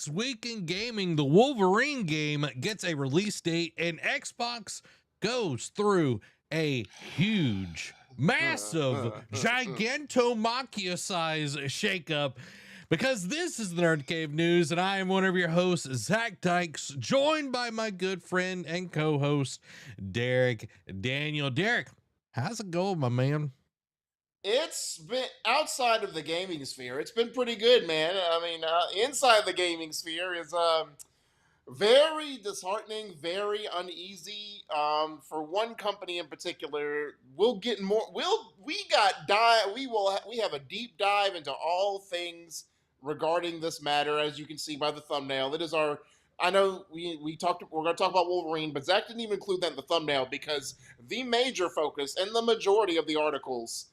this week in gaming, the Wolverine game gets a release date, and Xbox goes through a huge, massive, gigantomachia size shakeup. Because this is the Nerd Cave News, and I am one of your hosts, Zach Dykes, joined by my good friend and co-host, Derek Daniel. Derek, how's it going, my man? It's been outside of the gaming sphere. It's been pretty good, man. I mean, inside the gaming sphere is very disheartening, very uneasy. For one company in particular, we'll get more. We have a deep dive into all things regarding this matter, as you can see by the thumbnail. It is our. I know we talked. We're going to talk about Wolverine, but Zach didn't even include that in the thumbnail because the major focus and the majority of the articles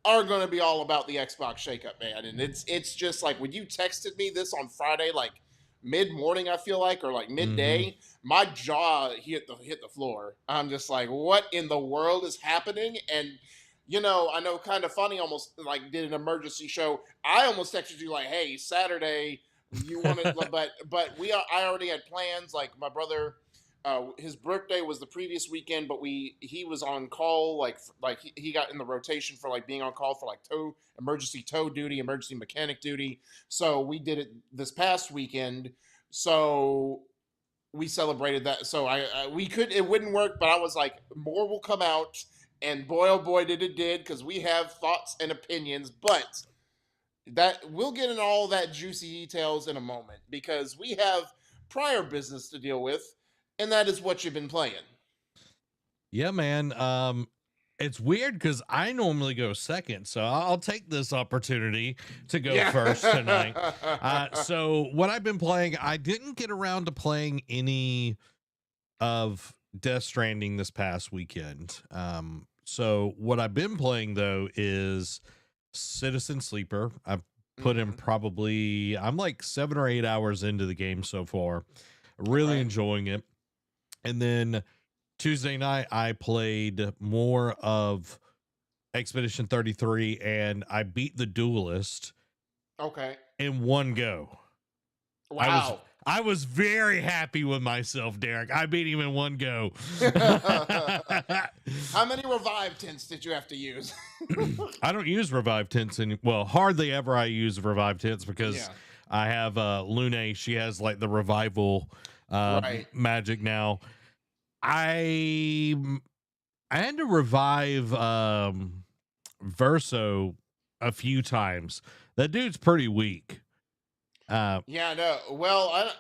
are going to be all about the Xbox shakeup, man. And it's just like when you texted me this on Friday, like mid morning, I feel like, or like midday, my jaw hit the floor. I'm just like, what in the world is happening? And I know, kind of funny, almost like did an emergency show. I almost texted you like, hey, Saturday, you wanted, but I already had plans. Like my brother. His birthday was the previous weekend, but he was on call, like he got in the rotation for like being on call for like emergency tow duty, emergency mechanic duty. So we did it this past weekend. So we celebrated that. So it wouldn't work, but I was like, more will come out, and boy oh boy did because we have thoughts and opinions, but that we'll get into all that juicy details in a moment because we have prior business to deal with. And that is what you've been playing. Yeah, man. It's weird because I normally go second, so I'll take this opportunity to go first tonight. So what I've been playing, I didn't get around to playing any of Death Stranding this past weekend. So what I've been playing though is Citizen Sleeper. I've put in probably, I'm like 7 or 8 hours into the game so far. Really enjoying it. And then Tuesday night, I played more of Expedition 33, and I beat the Duelist. In one go. Wow. I was very happy with myself, Derek. I beat him in one go. How many revive tints did you have to use? I don't use revive tints hardly ever I use revive tints because I have Lune. She has like the revival magic now. I had to revive Verso a few times. That dude's pretty weak. No. Well,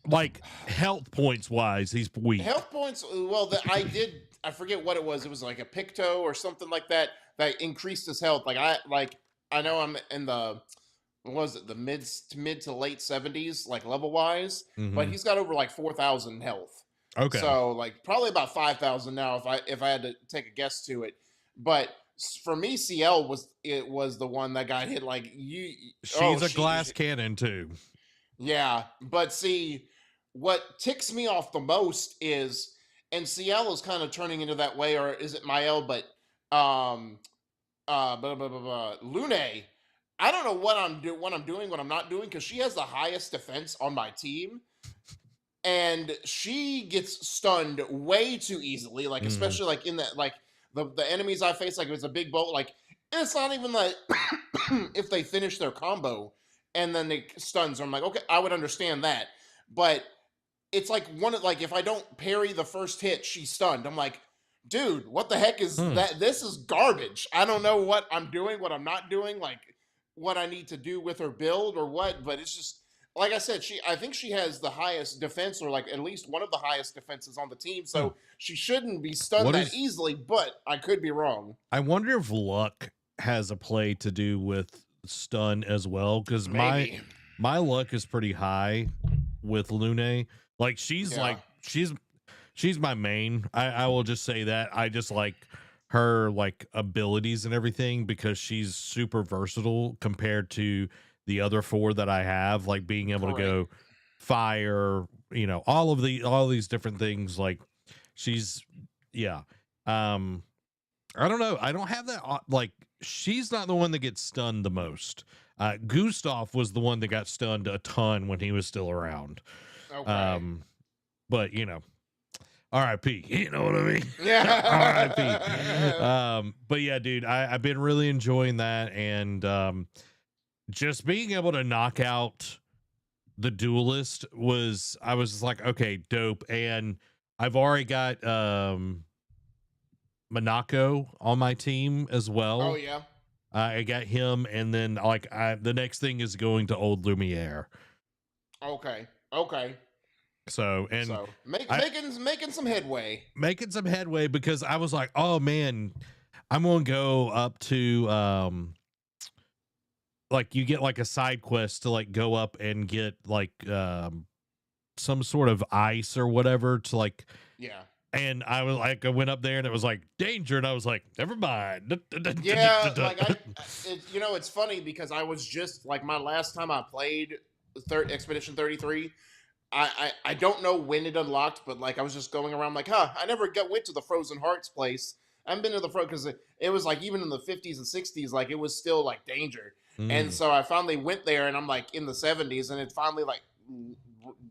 like health points wise, he's weak. Health points. Well, I forget what it was. It was like a Picto or something like that increased his health. I know I'm in the. What was it, the mid to late 70s, like level wise, but he's got over like 4,000 health. Okay. So like probably about 5,000 now if I had to take a guess to it. But for me, CL was the one that got hit. Like she's a glass cannon too. Yeah, but see, what ticks me off the most is, and CL is kind of turning into that way, or is it Mael? But Lune. I don't know what I'm doing, what I'm not doing, because she has the highest defense on my team, and she gets stunned way too easily. Like especially like in that, like the enemies I face, like if it's a big bolt, like it's not even like if they finish their combo and then they stuns. I'm like, okay, I would understand that, but it's like like if I don't parry the first hit, she's stunned. I'm like, dude, what the heck is that? This is garbage. I don't know what I'm doing, what I'm not doing, like what I need to do with her build or what, but it's just like I said, I think she has the highest defense, or like at least one of the highest defenses on the team, so she shouldn't be stunned easily, but I could be wrong. I wonder if luck has a play to do with stun as well, because my luck is pretty high with Lune. Like she's my main. I will just say that. I just like her like abilities and everything because she's super versatile compared to the other 4 that I have, like being able to go fire, all these different things. Like she's I don't know. I don't have that like she's not the one that gets stunned the most. Gustav was the one that got stunned a ton when he was still around. Okay. But RIP, you know what I mean? RIP. Yeah. But yeah, dude, I've been really enjoying that, and just being able to knock out the duelist I was just like, okay, dope. And I've already got Monaco on my team as Oh well. yeah. I got him, and then like the next thing is going to Old Lumiere. Okay. Okay. So and So I making some headway. making some headway because I was like, oh man, I'm gonna go up to like you get like a side quest to like go up and get like some sort of ice or whatever to like, Yeah. and I was like, I went up there and it was like danger, and I was like, never mind. Yeah, like it's funny because I was just like my last time I played Expedition 33. I don't know when it unlocked, but like I was just going around like, I never went to the Frozen Hearts place. I haven't been to the because it was like even in the 50s and 60s, like it was still like danger. And Mm, so I finally went there, and I'm like in the 70s, and it finally like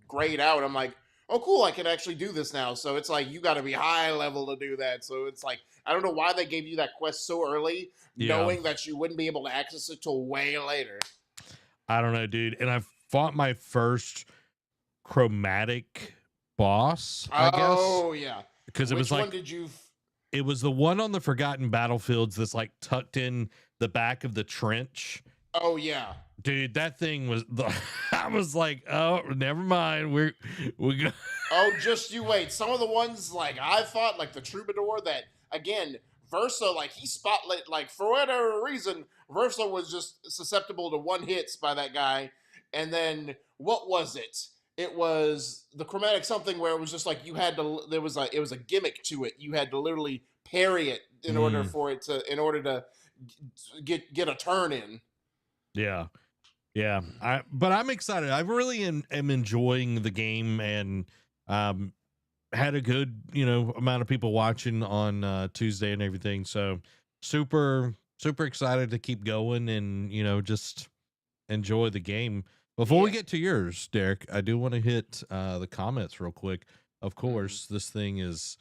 grayed out. I'm like, oh cool, I can actually do this now. So it's like you got to be high level to do that. So it's like I don't know why they gave you that quest so early, yeah, knowing that you wouldn't be able to access it till way later. I don't know, dude. And I fought my first chromatic boss, I guess, Oh yeah. because it was Which one like did you? it was the one on the Forgotten Battlefields that's like tucked in the back of the trench. Oh yeah. Dude, that thing was the I was like, oh, never mind. We go. Oh, just you wait. Some of the ones like I fought, like the Troubadour, that again, Versa, like he spotlight, like for whatever reason, Versa was just susceptible to one hits by that guy. And then what was it? It was the chromatic something where it was just like you had to. There was it was a gimmick to it. You had to literally parry it in order Mm, for it to in order to get a turn in. yeah. Yeah. But I'm excited. I really am enjoying the game, and um had a good, amount of people watching on Tuesday and everything. So super excited to keep going and, just enjoy the game. Before we Yeah. get to yours, Derek, I do want to hit the comments real quick. Of Mm-hmm. course, this thing is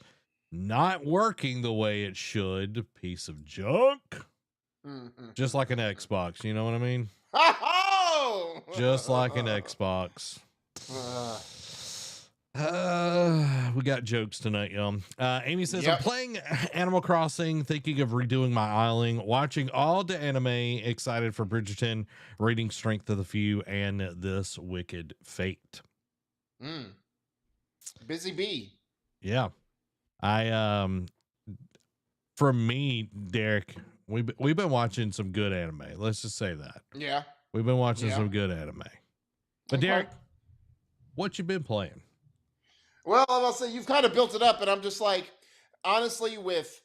not working the way it should. Piece of junk. Just like an Xbox, you know what I mean? Just like an Xbox. We got jokes tonight, y'all. Amy says, I'm Yep. playing Animal Crossing, thinking of redoing my island, watching all the anime, excited for Bridgerton, reading Strength of the Few, and This Wicked Fate. Mm. Busy bee. Yeah. I for me, Derek, we've been watching some good anime. Let's just say that. Yeah. We've been watching Yeah. some good anime. But Okay. Derek, what you been playing? Well, I'll say you've kind of built it up, and I'm just like, honestly, with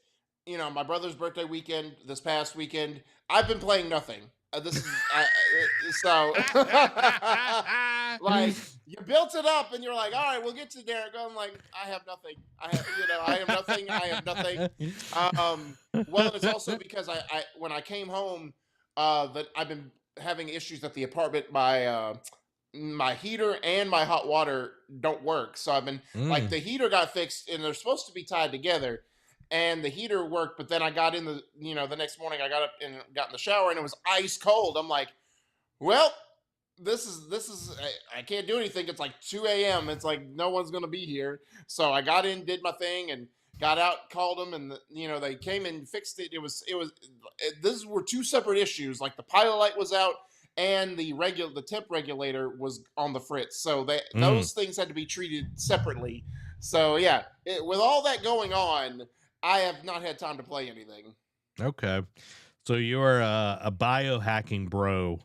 my brother's birthday weekend this past weekend, I've been playing nothing. This is so like you built it up, and you're like, all right, we'll get to Derek. I'm like, I have nothing. I have nothing. I have nothing. Well, and it's also because I when I came home, that I've been having issues at the apartment. My heater and my hot water don't work. So I've been like Mm, the heater got fixed and they're supposed to be tied together and the heater worked, but then I got in the next morning I got up and got in the shower and it was ice cold. I'm like, well, this is I can't do anything. It's like 2 a.m. It's like no one's gonna be here. So I got in, did my thing, and got out, called them, and they came and fixed it. These were two separate issues. Like the pilot light was out and the temp regulator was on the fritz. So mm. those things had to be treated separately. So yeah, with all that going on, I have not had time to play anything. Okay. So you're a biohacking bro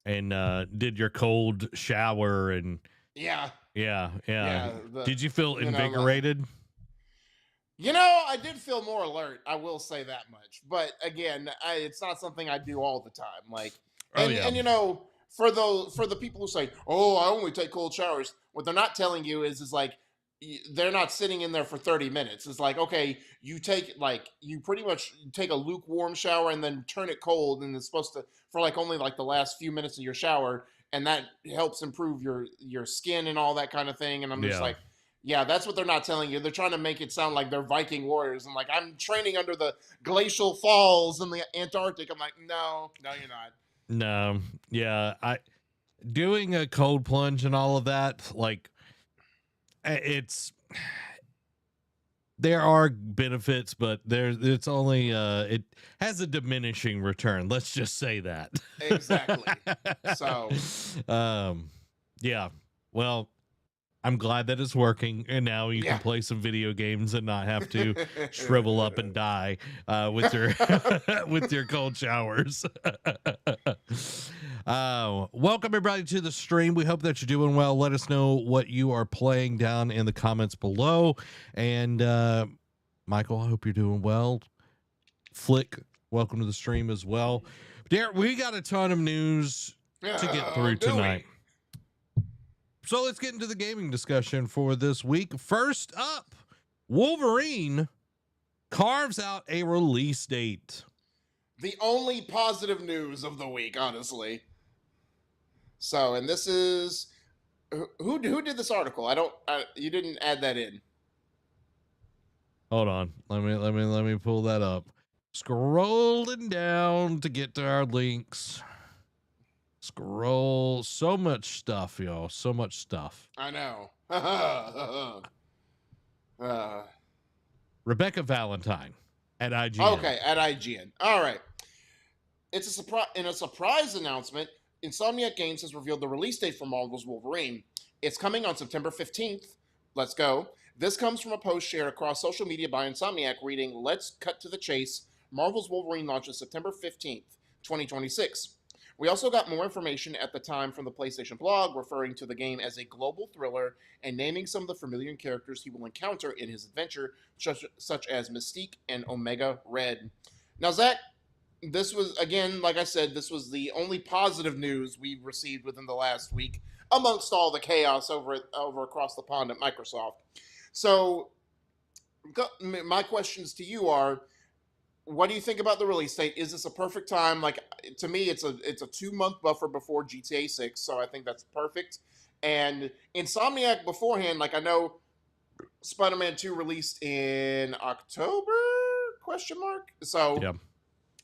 and did your cold shower and Yeah, yeah. yeah. Did you feel You know, the, invigorated? I did feel more alert. I will say that much. But again, it's not something I do all the time. Like, Oh and yeah. for the people who say, "Oh, I only take cold showers," what they're not telling you is like they're not sitting in there for 30 minutes. It's like, okay, you pretty much take a lukewarm shower and then turn it cold, and it's supposed to for like only like the last few minutes of your shower, and that helps improve your skin and all that kind of thing. And I'm just Yeah. like, yeah, that's what they're not telling you. They're trying to make it sound like they're Viking warriors and like I'm training under the glacial falls in the Antarctic. I'm like, no, no, you're not. No. Yeah. I doing a cold plunge and all of that, like it's there are benefits, but it's only it has a diminishing return. Let's just say that. Exactly. So yeah. Well, I'm glad that it's working, and now you can yeah. play some video games and not have to shrivel up and die with your with your cold showers. Welcome everybody to the stream. We hope that you're doing well. Let us know what you are playing down in the comments below. And Michael, I hope you're doing well. Flick, welcome to the stream as well. Derek, we got a ton of news to get through tonight. So let's get into the gaming discussion for this week. First up, Wolverine carves out a release date. The only positive news of the week, honestly. So, and this is who did this article? You didn't add that in. Hold on. Let me pull that up. Scrolling down to get to our links. Scroll. So much stuff, y'all. So much stuff. I know. Rebecca Valentine at IGN. Okay, at IGN. All right. It's a surprise. In a surprise announcement, Insomniac Games has revealed the release date for Marvel's Wolverine. It's coming on September 15th. Let's go. This comes from a post shared across social media by Insomniac reading, "Let's cut to the chase. Marvel's Wolverine launches September 15th, 2026. We also got more information at the time from the PlayStation blog, referring to the game as a global thriller and naming some of the familiar characters he will encounter in his adventure, such as Mystique and Omega Red." Now, Zach, this was, again, like I said, this was the only positive news we've received within the last week, amongst all the chaos over across the pond at Microsoft. So, my questions to you are, what do you think about the release date? Is this a perfect time? Like, to me, it's a 2-month buffer before GTA 6, so I think that's perfect. And Insomniac beforehand, like, I know Spider-Man 2 released in October, question mark? So Yeah.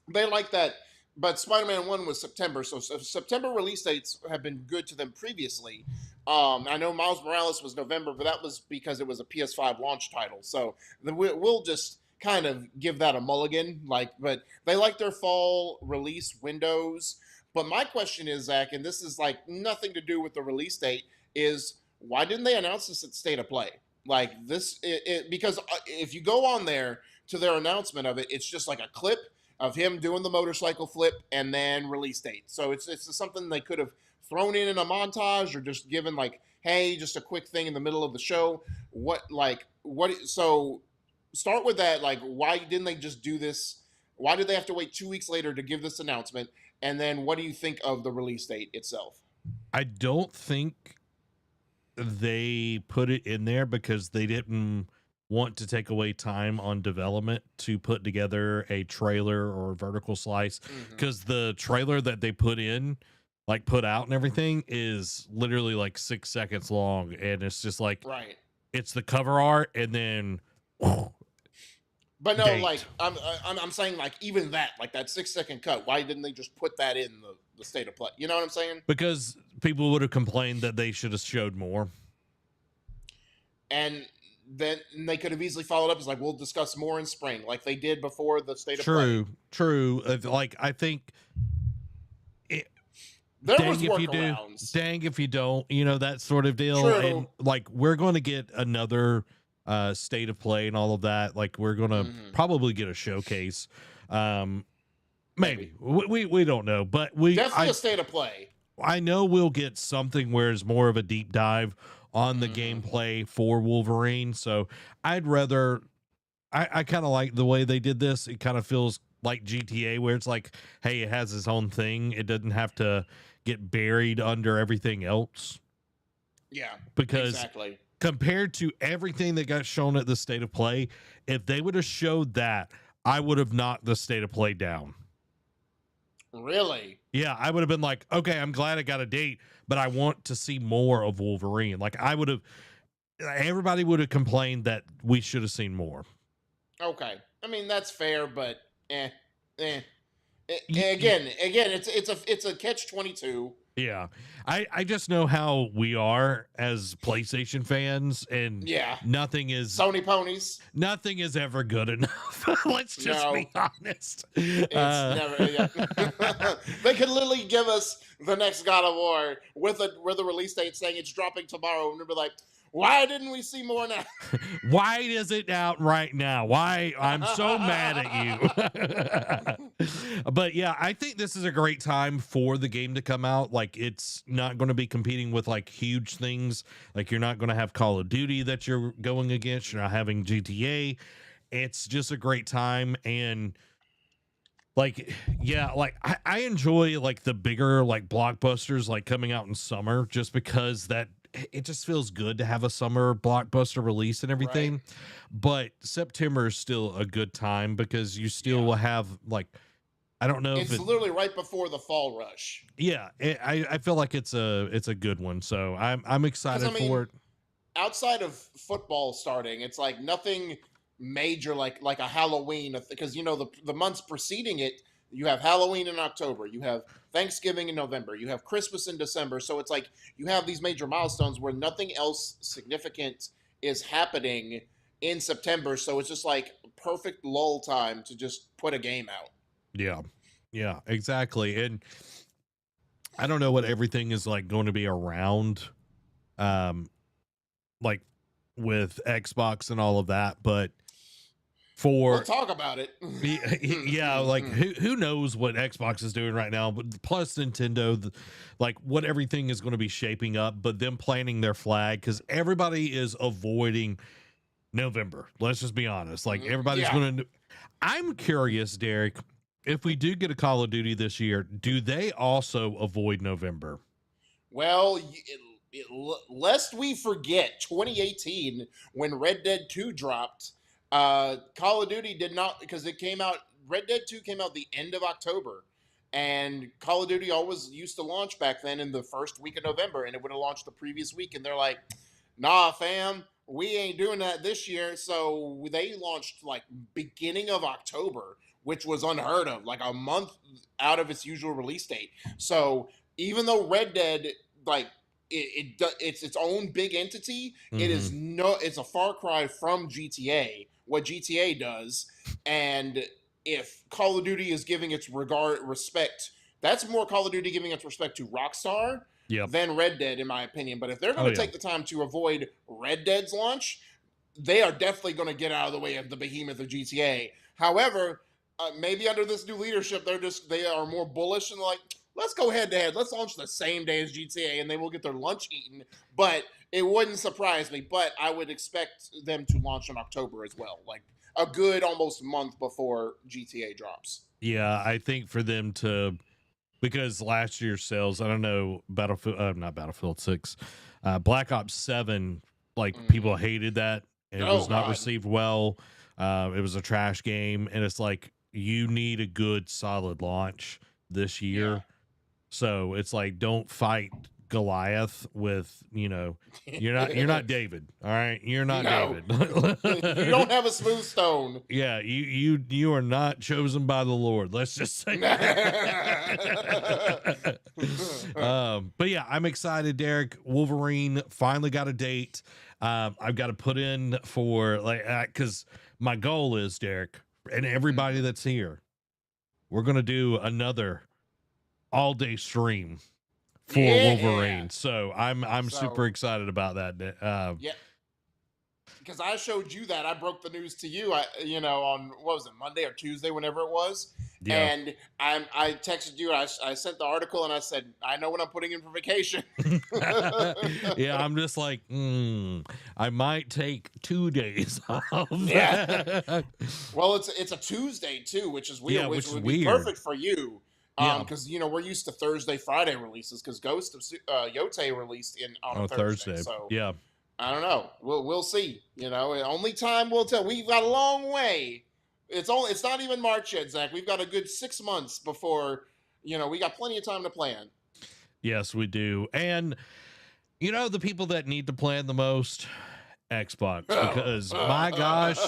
they like that, but Spider-Man 1 was September, so September release dates have been good to them previously. I know Miles Morales was November, but that was because it was a PS5 launch title, so we'll just kind of give that a mulligan. But they like their fall release windows. But my question is, Zach, and this is like nothing to do with the release date, is why didn't they announce this at State of Play? Like this, because if you go on there to their announcement of it, it's just like a clip of him doing the motorcycle flip and then release date. So it's something they could have thrown in a montage or just given like, hey, just a quick thing in the middle of the show. So start with that. Like, why didn't they just do this? Why did they have to wait 2 weeks later to give this announcement? And then what do you think of the release date itself? I don't think they put it in there because they didn't want to take away time on development to put together a trailer or vertical slice, because the trailer that they put out and everything is literally like 6 seconds long, and it's just like, right, it's the cover art and then but no, date. like I'm saying, like, even that, like that 6-second cut, why didn't they just put that in the State of Play? You know what I'm saying? Because people would have complained that they should have showed more, and then they could have easily followed up as like, we'll discuss more in spring, like they did before the State of Play. True. Like, I think there dang was if you do, workarounds. dang if you don't, that sort of deal. True. And like, we're going to get another State of Play and all of that. Like, we're going to probably get a showcase. Maybe we don't know, but definitely a State of Play. I know we'll get something where it's more of a deep dive on the gameplay for Wolverine. So I'd rather, I kind of like the way they did this. It kind of feels like GTA, where it's like, hey, it has its own thing. It doesn't have to get buried under everything else. Yeah, because exactly. compared to everything that got shown at the State of Play, if they would have showed that, I would have knocked the State of Play down. Really? Yeah, I would have been like, okay, I'm glad I got a date, but I want to see more of Wolverine. Like, everybody would have complained that we should have seen more. Okay. I mean, that's fair, but again, it's a catch-22. Yeah. I just know how we are as PlayStation fans, and Yeah. nothing is Sony ponies. Nothing is ever good enough. Let's just be honest. It's never. Yeah. They could literally give us the next God of War with a release date saying it's dropping tomorrow, and we'll be like, why didn't we see more now? Why is it out right now? Why? I'm so mad at you. But yeah, I think this is a great time for the game to come out. Like, it's not going to be competing with like huge things. Like, you're not going to have Call of Duty that you're going against. You're not having GTA. It's just a great time. And like, yeah, like I enjoy like the bigger like blockbusters like coming out in summer, just because that it just feels good to have a summer blockbuster release and everything. Right. But September is still a good time because you still will have like, I don't know. It's literally right before the fall rush. Yeah, I feel like it's a good one. So I'm excited for it. Outside of football starting, it's like nothing major like a Halloween, because you know the months preceding it, you have Halloween in October, you have Thanksgiving in November, you have Christmas in December. So it's like you have these major milestones where nothing else significant is happening in September. So it's just like perfect lull time to just put a game out. Yeah, exactly. And I don't know what everything is like going to be around, like with Xbox and all of that, but we'll talk about it. Yeah, like who knows what Xbox is doing right now, but plus Nintendo, like what everything is going to be shaping up, but them planting their flag, because everybody is avoiding November. Let's just be honest. Like everybody's going to. I'm curious, Derek, if we do get a Call of Duty this year, do they also avoid November? Well, lest we forget 2018 when Red Dead 2 dropped. Call of Duty did not, because it came out, Red Dead 2 came out the end of October, and Call of Duty always used to launch back then in the first week of November, and it would have launched the previous week, and they're like, nah fam, we ain't doing that this year. So they launched like beginning of October, which was unheard of, like a month out of its usual release date. So even though Red Dead, like, it's its own big entity, it's a far cry from GTA, what GTA does. And if Call of Duty is giving its respect, that's more Call of Duty giving its respect to Rockstar than Red Dead, in my opinion. But if they're going to take the time to avoid Red Dead's launch, they are definitely going to get out of the way of the behemoth of GTA. However, maybe under this new leadership, they are more bullish and like, let's go head to head. Let's launch the same day as GTA, and they will get their lunch eaten. But it wouldn't surprise me. But I would expect them to launch in October as well, like a good almost month before GTA drops. Yeah, I think for them to, because last year's sales, I don't know, not Battlefield 6, Black Ops 7, like people hated that. It was not received well. It was a trash game, and it's like you need a good solid launch this year. Yeah. So it's like, don't fight Goliath with, you're not David. All right. You're not David. You don't have a smooth stone. Yeah. You are not chosen by the Lord. Let's just say that. But yeah, I'm excited, Derek. Wolverine finally got a date. I've got to put in for cause my goal is, Derek, and everybody that's here, we're going to do another all-day stream for Wolverine. So I'm super excited about that. Because I showed you that. I broke the news to you, on, what was it, Monday or Tuesday, whenever it was. Yeah. And I texted you, I sent the article, and I said, I know what I'm putting in for vacation. Yeah, I'm just like, I might take 2 days off. Yeah. Well, it's a Tuesday, too, which is weird, which would be perfect for you. Because we're used to Thursday, Friday releases, because Ghost of Yote released on a Thursday. So yeah, I don't know. We'll see. You know, only time will tell. We've got a long way. It's not even March yet, Zach. We've got a good 6 months before, we got plenty of time to plan. Yes, we do. And you know the people that need to plan the most? Xbox, because my gosh,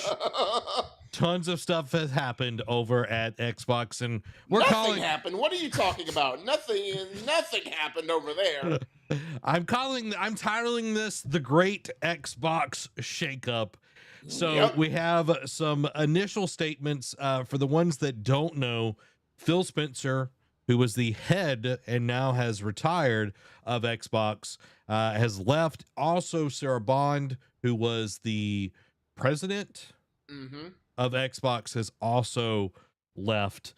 tons of stuff has happened over at Xbox, and we're Nothing calling happened. What are you talking about? Nothing happened over there. I'm titling this the Great Xbox Shakeup. So Yep. we have some initial statements for the ones that don't know. Phil Spencer, who was the head and now has retired of Xbox, has left. Also, Sarah Bond, who was the president Mm-hmm. of Xbox, has also left.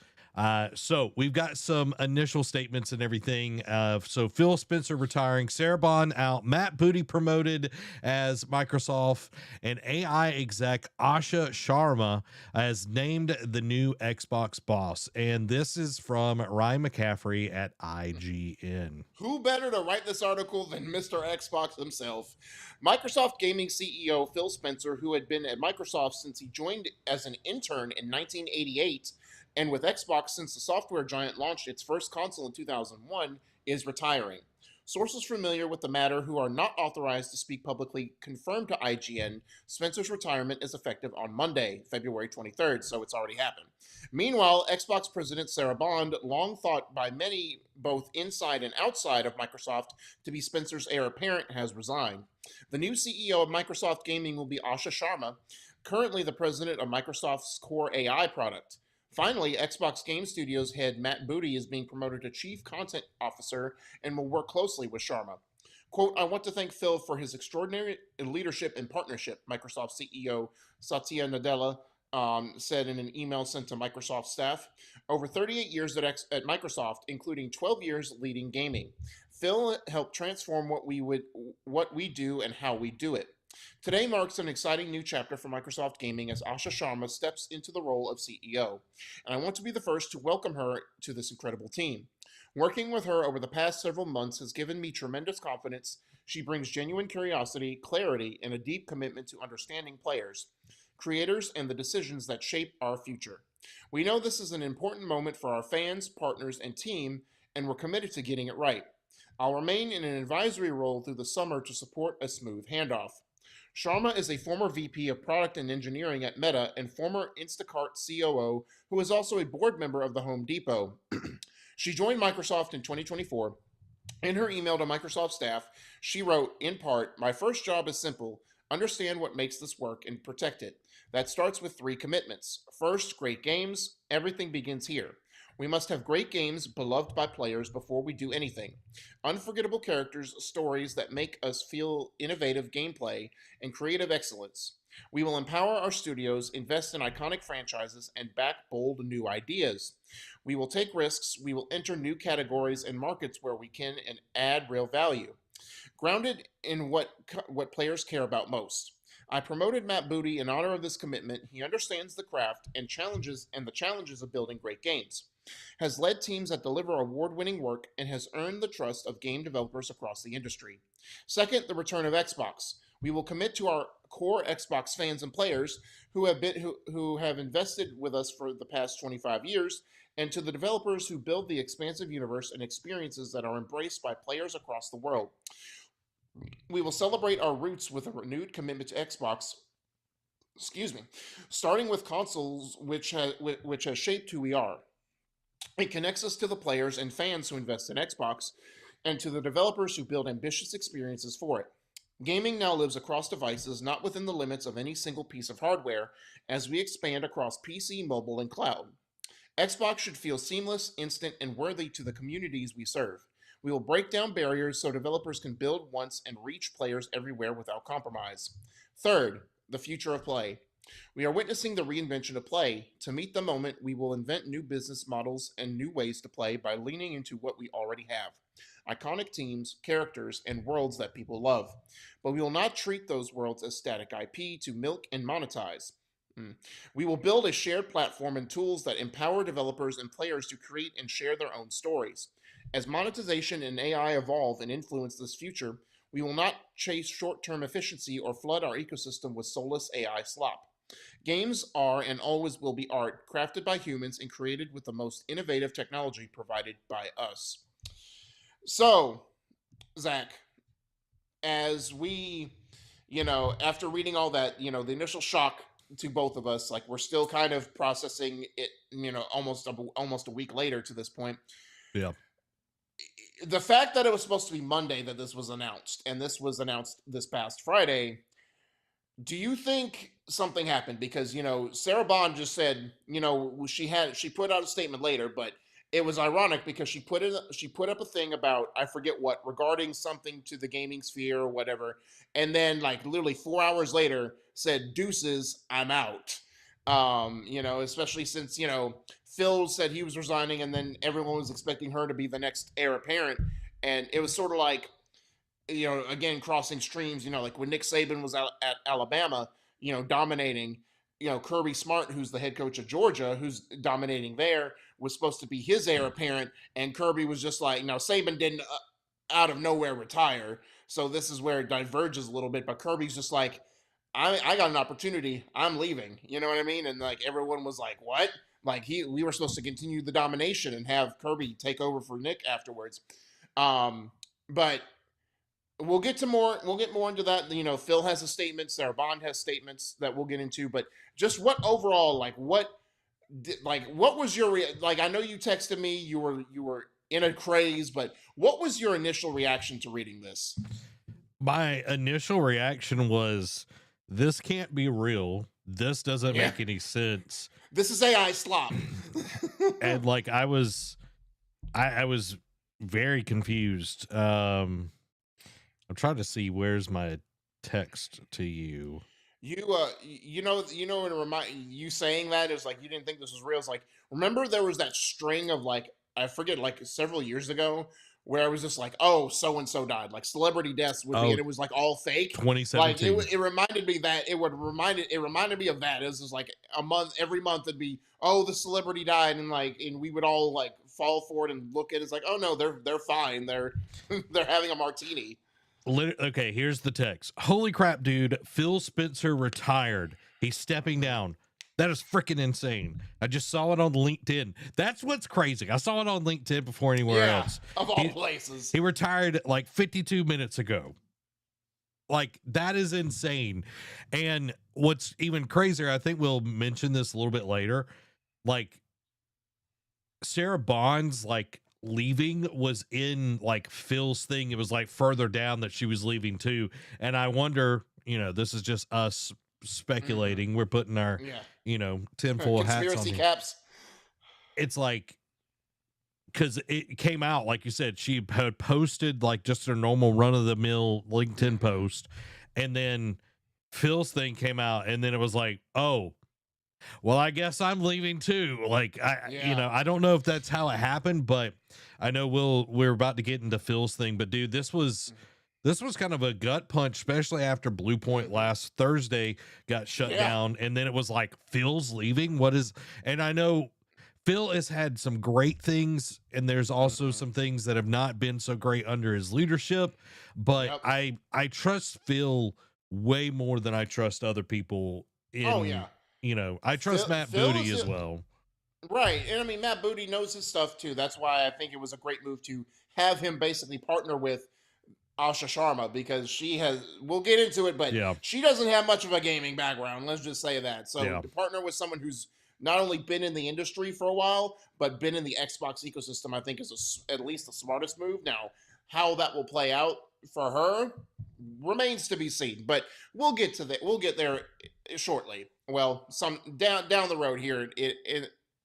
So we've got some initial statements and everything. So Phil Spencer retiring, Sarah Bond out, Matt Booty promoted as Microsoft, and AI exec Asha Sharma has named the new Xbox boss. And this is from Ryan McCaffrey at IGN. Who better to write this article than Mr. Xbox himself? Microsoft Gaming CEO Phil Spencer, who had been at Microsoft since he joined as an intern in 1988 and with Xbox since the software giant launched its first console in 2001, is retiring. Sources familiar with the matter who are not authorized to speak publicly confirmed to IGN Spencer's retirement is effective on Monday, February 23rd, so it's already happened. Meanwhile, Xbox President Sarah Bond, long thought by many both inside and outside of Microsoft to be Spencer's heir apparent, has resigned. The new CEO of Microsoft Gaming will be Asha Sharma, currently the president of Microsoft's core AI product. Finally, Xbox Game Studios head Matt Booty is being promoted to Chief Content Officer and will work closely with Sharma. Quote, I want to thank Phil for his extraordinary leadership and partnership, Microsoft CEO Satya Nadella said in an email sent to Microsoft staff. Over 38 years at Microsoft, including 12 years leading gaming, Phil helped transform what we do and how we do it. Today marks an exciting new chapter for Microsoft Gaming as Asha Sharma steps into the role of CEO, and I want to be the first to welcome her to this incredible team. Working with her over the past several months has given me tremendous confidence. She brings genuine curiosity, clarity, and a deep commitment to understanding players, creators, and the decisions that shape our future. We know this is an important moment for our fans, partners, and team, and we're committed to getting it right. I'll remain in an advisory role through the summer to support a smooth handoff. Sharma is a former VP of Product and Engineering at Meta and former Instacart COO who is also a board member of the Home Depot. She joined Microsoft in 2024. In her email to Microsoft staff, she wrote, in part, my first job is simple. Understand what makes this work and protect it. That starts with 3 commitments. First, great games. Everything begins here. We must have great games beloved by players before we do anything. Unforgettable characters, stories that make us feel innovative gameplay, and creative excellence. We will empower our studios, invest in iconic franchises, and back bold new ideas. We will take risks, we will enter new categories and markets where we can and add real value. Grounded in what players care about most. I promoted Matt Booty in honor of this commitment. He understands the craft and the challenges of building great games, has led teams that deliver award-winning work, and has earned the trust of game developers across the industry. Second, the return of Xbox. We will commit to our core Xbox fans and players who have invested with us for the past 25 years, and to the developers who build the expansive universe and experiences that are embraced by players across the world. We will celebrate our roots with a renewed commitment to Xbox, starting with consoles which has shaped who we are. It connects us to the players and fans who invest in Xbox and to the developers who build ambitious experiences for it. Gaming now lives across devices, not within the limits of any single piece of hardware, as we expand across PC, mobile, and cloud. Xbox should feel seamless, instant, and worthy to the communities we serve. We will break down barriers so developers can build once and reach players everywhere without compromise. Third, the future of play. We are witnessing the reinvention of play. To meet the moment, we will invent new business models and new ways to play by leaning into what we already have. Iconic teams, characters, and worlds that people love. But we will not treat those worlds as static IP to milk and monetize. We will build a shared platform and tools that empower developers and players to create and share their own stories. As monetization and AI evolve and influence this future, We will not chase short-term efficiency or flood our ecosystem with soulless AI slop. Games are and always will be art, crafted by humans and created with the most innovative technology provided by us. So, Zach, as we, after reading all that, the initial shock to both of us, like we're still kind of processing it, almost a week later to this point. Yeah. The fact that it was supposed to be Monday that this was announced, and this was announced this past Friday, do you think something happened? Because Sarah Bond just said, she put out a statement later, but it was ironic because she put up a thing about, I forget what, regarding something to the gaming sphere or whatever, and then like literally 4 hours later said, "Deuces, I'm out." Especially since Phil said he was resigning, and then everyone was expecting her to be the next heir apparent, and it was sort of like, again, crossing streams, like when Nick Saban was out at Alabama, dominating, Kirby Smart, who's the head coach of Georgia, who's dominating there, was supposed to be his heir apparent. And Kirby was just like, Saban didn't out of nowhere retire. So this is where it diverges a little bit. But Kirby's just like, I got an opportunity. I'm leaving. You know what I mean? And like everyone was like, what? Like we were supposed to continue the domination and have Kirby take over for Nick afterwards. But we'll get more into that. Phil has a statement, Sarah Bond has statements that we'll get into, but just what overall, what was your I know you texted me, you were in a craze, but what was your initial reaction to reading this? My initial reaction was, this can't be real. This doesn't make any sense. This is AI slop. And like I was very confused. I'm trying to see where's my text to you. You saying that is like you didn't think this was real. It's like, remember there was that string of like, I forget, like several years ago, where I was just like, oh, so and so died, like celebrity deaths would be, and it was like all fake. 2017. Like it reminded me that it reminded me of that. It was just like a month, every month it'd be, oh, the celebrity died, and we would all like fall for it and look at it. It's like, oh no, they're fine. They're having a martini. Okay, here's the text. Holy crap, dude. Phil Spencer retired. He's stepping down. That is freaking insane. I just saw it on LinkedIn. That's what's crazy. I saw it on LinkedIn before anywhere else. Of all places. He retired like 52 minutes ago. Like, that is insane. And what's even crazier, I think we'll mention this a little bit later, like Sarah Bond's like leaving was in like Phil's thing. It was like further down that she was leaving too. And I wonder, this is just us speculating. We're putting our, tinfoil hats on. Conspiracy caps. It's like, because it came out, like you said, she had posted like just her normal run of the mill LinkedIn post. And then Phil's thing came out, and then it was like, oh, well, I guess I'm leaving too. Like, I don't know if that's how it happened, but I know we're about to get into Phil's thing. But dude, this was kind of a gut punch, especially after Blue Point last Thursday got shut down. And then it was like, Phil's leaving. And I know Phil has had some great things, and there's also some things that have not been so great under his leadership. But I trust Phil way more than I trust other people I trust Matt Booty as well. Right. And I mean, Matt Booty knows his stuff too. That's why I think it was a great move to have him basically partner with Asha Sharma, because we'll get into it, but she doesn't have much of a gaming background. Let's just say that. So to partner with someone who's not only been in the industry for a while, but been in the Xbox ecosystem, I think is at least the smartest move. Now, how that will play out for her remains to be seen, but we'll get to that. We'll get there shortly. Well, some down the road here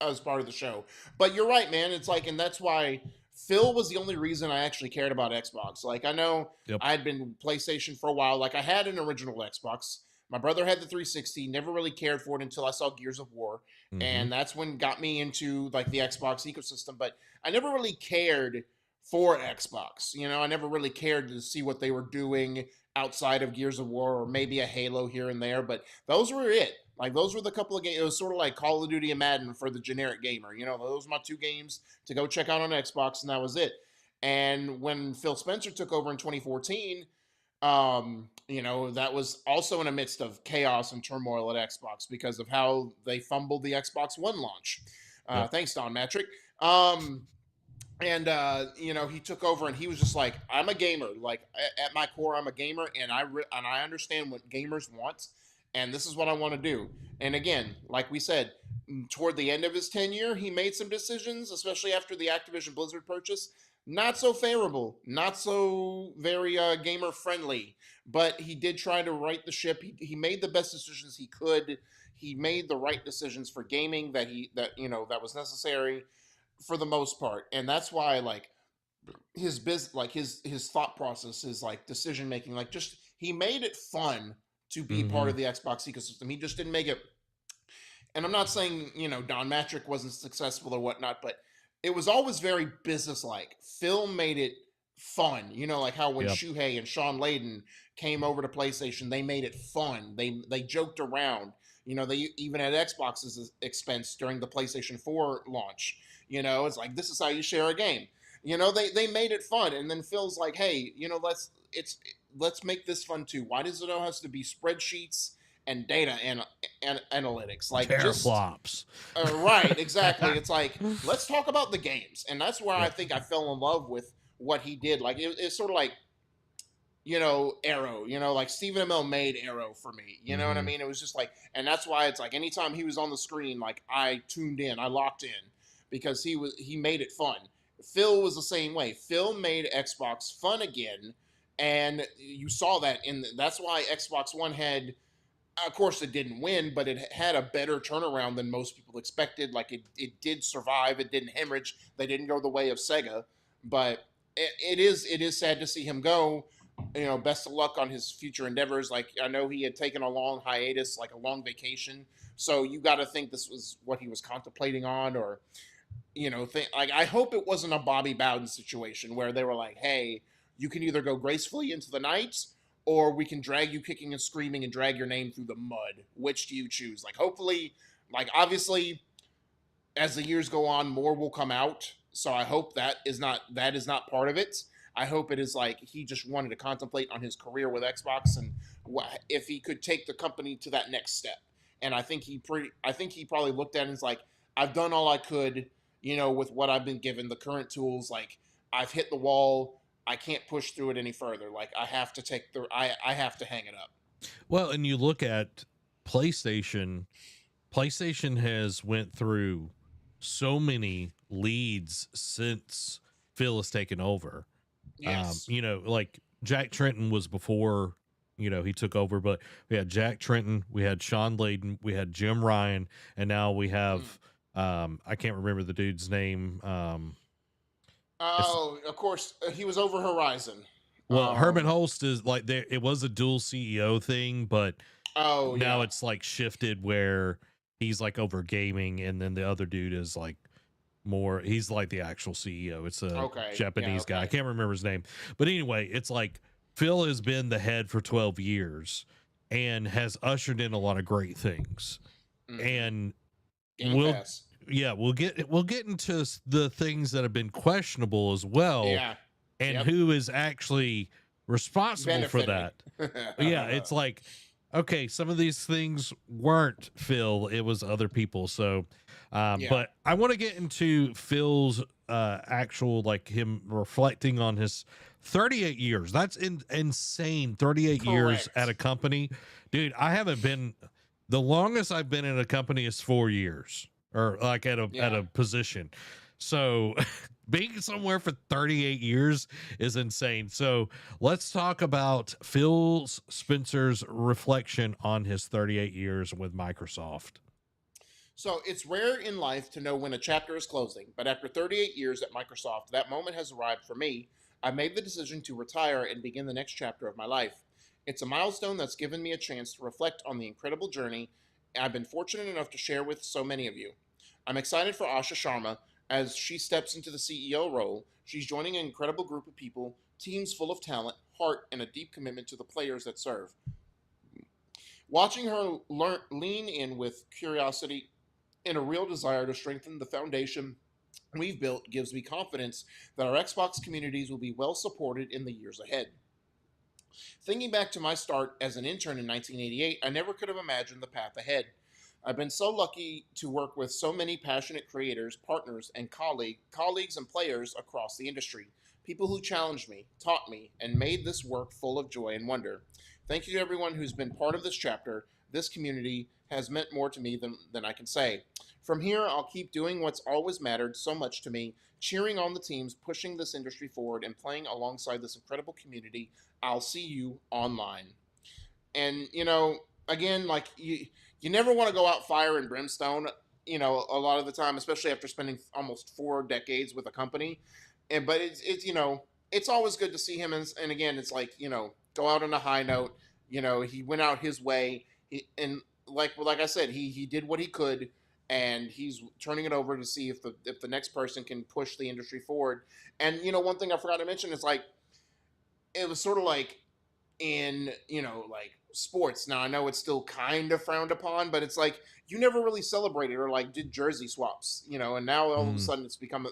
as part of the show. But you're right, man. It's like, and that's why Phil was the only reason I actually cared about Xbox. Like, I know I had been PlayStation for a while. Like, I had an original Xbox. My brother had the 360. Never really cared for it until I saw Gears of War, and that's when got me into like the Xbox ecosystem. But I never really cared for Xbox. I never really cared to see what they were doing outside of Gears of War, or maybe a Halo here and there. But those were it. Like, those were the couple of games. It was sort of like Call of Duty and Madden for the generic gamer. Those were my two games to go check out on Xbox, and that was it. And when Phil Spencer took over in 2014, You know, that was also in the midst of chaos and turmoil at Xbox because of how they fumbled the Xbox One launch. Yep. Thanks, Don Matrick. Um, and you know, he took over and he was just like, I'm a gamer. Like at my core, I'm a gamer, and I understand what gamers want, and this is what I want to do. And again, like we said, toward the end of his tenure, he made some decisions, especially after the Activision Blizzard purchase, not so favorable, not so very gamer friendly. But he did try to right the ship. He made the best decisions he could. He made the right decisions for gaming that you know that was necessary for the most part, and that's why like his thought process, his like decision making, like just he made it fun to be part Mm-hmm. of the Xbox ecosystem. He just didn't make it. And I'm not saying you know Don Matrick wasn't successful or whatnot, but it was always very business like. Phil made it fun, you know, like how when Yep. Shuhei and Sean Layden came over to PlayStation, they made it fun. They joked around. You know, they even at Xbox's expense during the PlayStation 4 launch. You know, it's like this is how you share a game. You know, they made it fun, and then Phil's like, hey, you know, let's make this fun too. Why does it all has to be spreadsheets and data and analytics? Like just Teraflops. right, exactly. It's like let's talk about the games, and that's where I Yep. think I fell in love with what he did. Like it's sort of like you know Arrow. You know, like Stephen Amell made Arrow for me. You know what I Mm-hmm. mean? It was just like, and that's why it's like anytime he was on the screen, like I tuned in, I locked in because he made it fun. Phil was the same way. Phil made Xbox fun again, and you saw that that's why Xbox One had of course it didn't win, but it had a better turnaround than most people expected. Like it did survive, it didn't hemorrhage, they didn't go the way of Sega. But it is sad to see him go. You know, best of luck on his future endeavors. Like I know he had taken a long hiatus, like a long vacation, so you got to think this was what he was contemplating on, or you know, like I hope it wasn't a Bobby Bowden situation where they were like, "Hey, you can either go gracefully into the night, or we can drag you kicking and screaming and drag your name through the mud. Which do you choose?" Like, hopefully, like obviously, as the years go on, more will come out. So I hope that is not part of it. I hope it is like he just wanted to contemplate on his career with Xbox and if he could take the company to that next step. And I think he probably looked at it and was like, I've done all I could, you know, with what I've been given, the current tools. Like I've hit the wall. I can't push through it any further. Like I have to hang it up. Well, and you look at PlayStation. PlayStation has went through so many leads since Phil has taken over. Yes. You know, like Jack Trenton was before, you know, he took over, but we had Jack Trenton, we had Sean Layden, we had Jim Ryan, and now we Mm. have I can't remember the dude's name. It's Oh, of course, he was over Horizon. well, Herman Um, Holst is like there it was a dual CEO thing, but oh now yeah. it's like shifted where he's like over gaming and then the other dude is like more he's like the actual CEO. It's a Okay. Yeah. Japanese guy. I Okay. can't remember his name. But anyway, it's like Phil has been the head for 12 years and has ushered in a lot of great things. Mm-hmm. And Game we'll Pass. yeah, we'll get into the things that have been questionable as well Yeah. and Yep. who is actually responsible for Benefiting. that. Yeah, it's like okay, some of these things weren't Phil, it was other people. So Yeah. but I want to get into Phil's actual like him reflecting on his 38 years. That's insane. 38 years at Correct. a company. Dude, I haven't been the longest I've been in a company is 4 years or like at a Yeah. position. So being somewhere for 38 years is insane. So let's talk about Phil Spencer's reflection on his 38 years with Microsoft. So it's rare in life to know when a chapter is closing, but after 38 years at Microsoft, that moment has arrived for me. I made the decision to retire and begin the next chapter of my life. It's a milestone that's given me a chance to reflect on the incredible journey I've been fortunate enough to share with so many of you. I'm excited for Asha Sharma as she steps into the CEO role. She's joining an incredible group of people, teams full of talent, heart, and a deep commitment to the players that serve. Watching her lean in with curiosity and a real desire to strengthen the foundation we've built gives me confidence that our Xbox communities will be well supported in the years ahead. Thinking back to my start as an intern in 1988, I never could have imagined the path ahead. I've been so lucky to work with so many passionate creators, partners, and colleagues and players across the industry. People who challenged me, taught me, and made this work full of joy and wonder. Thank you to everyone who's been part of this chapter. This community has meant more to me than I can say. From here, I'll keep doing what's always mattered so much to me, cheering on the teams, pushing this industry forward, and playing alongside this incredible community. I'll see you online. And again, like you never want to go out fire and brimstone. A lot of the time, especially after spending almost 4 decades with a company. But it's always good to see him. And again, it's like go out on a high note. He went out his way. And like I said, he did what he could, and he's turning it over to see if the next person can push the industry forward. And one thing I forgot to mention is like it was sort of like in like sports. Now I know it's still kind of frowned upon, but it's like you never really celebrated or like did jersey swaps, and now all of a sudden it's become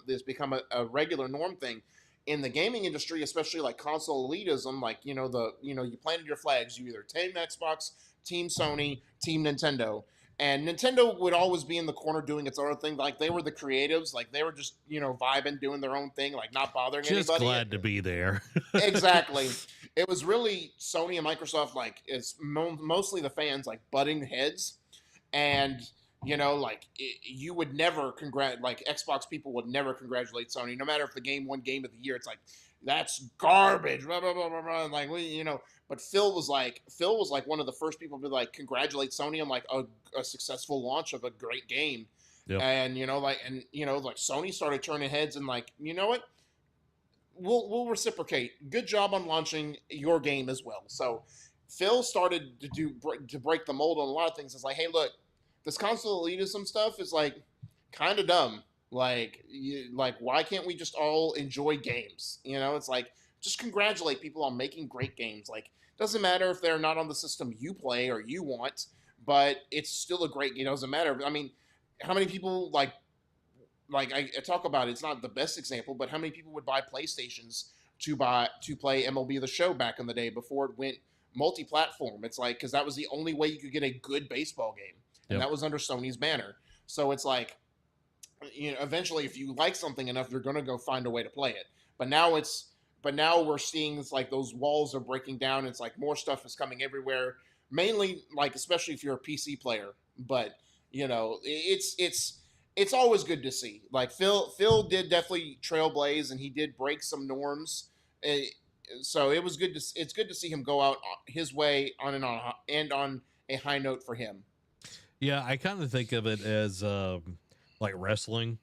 a regular norm thing in the gaming industry, especially like console elitism. Like you planted your flags. You either team Xbox, team Sony, team Nintendo. And Nintendo would always be in the corner doing its own thing. Like they were the creatives, like they were just vibing, doing their own thing, like not bothering just anybody. Glad to be there. Exactly. It was really Sony and Microsoft, like it's mostly the fans like butting heads, and you would never like Xbox people would never congratulate Sony, no matter if the game won Game of the Year. It's like that's garbage, blah blah blah blah blah. Like but Phil was like one of the first people to like congratulate Sony on like a successful launch of a great game. Yep. And like Sony started turning heads and like what. We'll reciprocate. Good job on launching your game as well. So Phil started to break the mold on a lot of things. It's like, hey, look, this console elitism stuff is like kind of dumb. Like why can't we just all enjoy games? It's like just congratulate people on making great games. Like doesn't matter if they're not on the system you play or you want, but it's still a great game. It doesn't matter. I mean, how many people like I talk about it's not the best example, but how many people would buy PlayStations to play MLB The Show back in the day before it went multi-platform? It's like because that was the only way you could get a good baseball game, and that was under Sony's banner. So it's like eventually, if you like something enough, you're gonna go find a way to play it. But now we're seeing it's like those walls are breaking down. It's like more stuff is coming everywhere. Mainly, like especially if you're a PC player, but it's always good to see. Like Phil did definitely trailblaze, and he did break some norms. So it's good to see him go out his way on a high note for him. Yeah, I kind of think of it as like wrestling.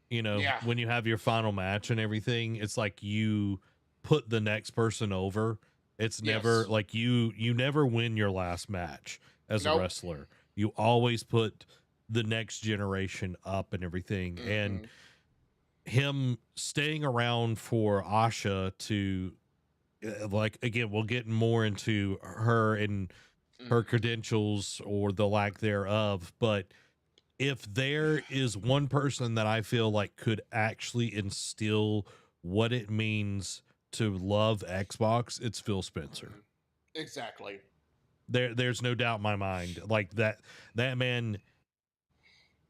When you have your final match and everything, it's like you put the next person over. It's never like you never win your last match as a wrestler. You always put the next generation up and everything. Mm-hmm. And him staying around for Asha to like, again, we'll get more into her and her credentials or the lack thereof. But if there is one person that I feel like could actually instill what it means to love Xbox, it's Phil Spencer. Exactly. There's no doubt in my mind. Like that man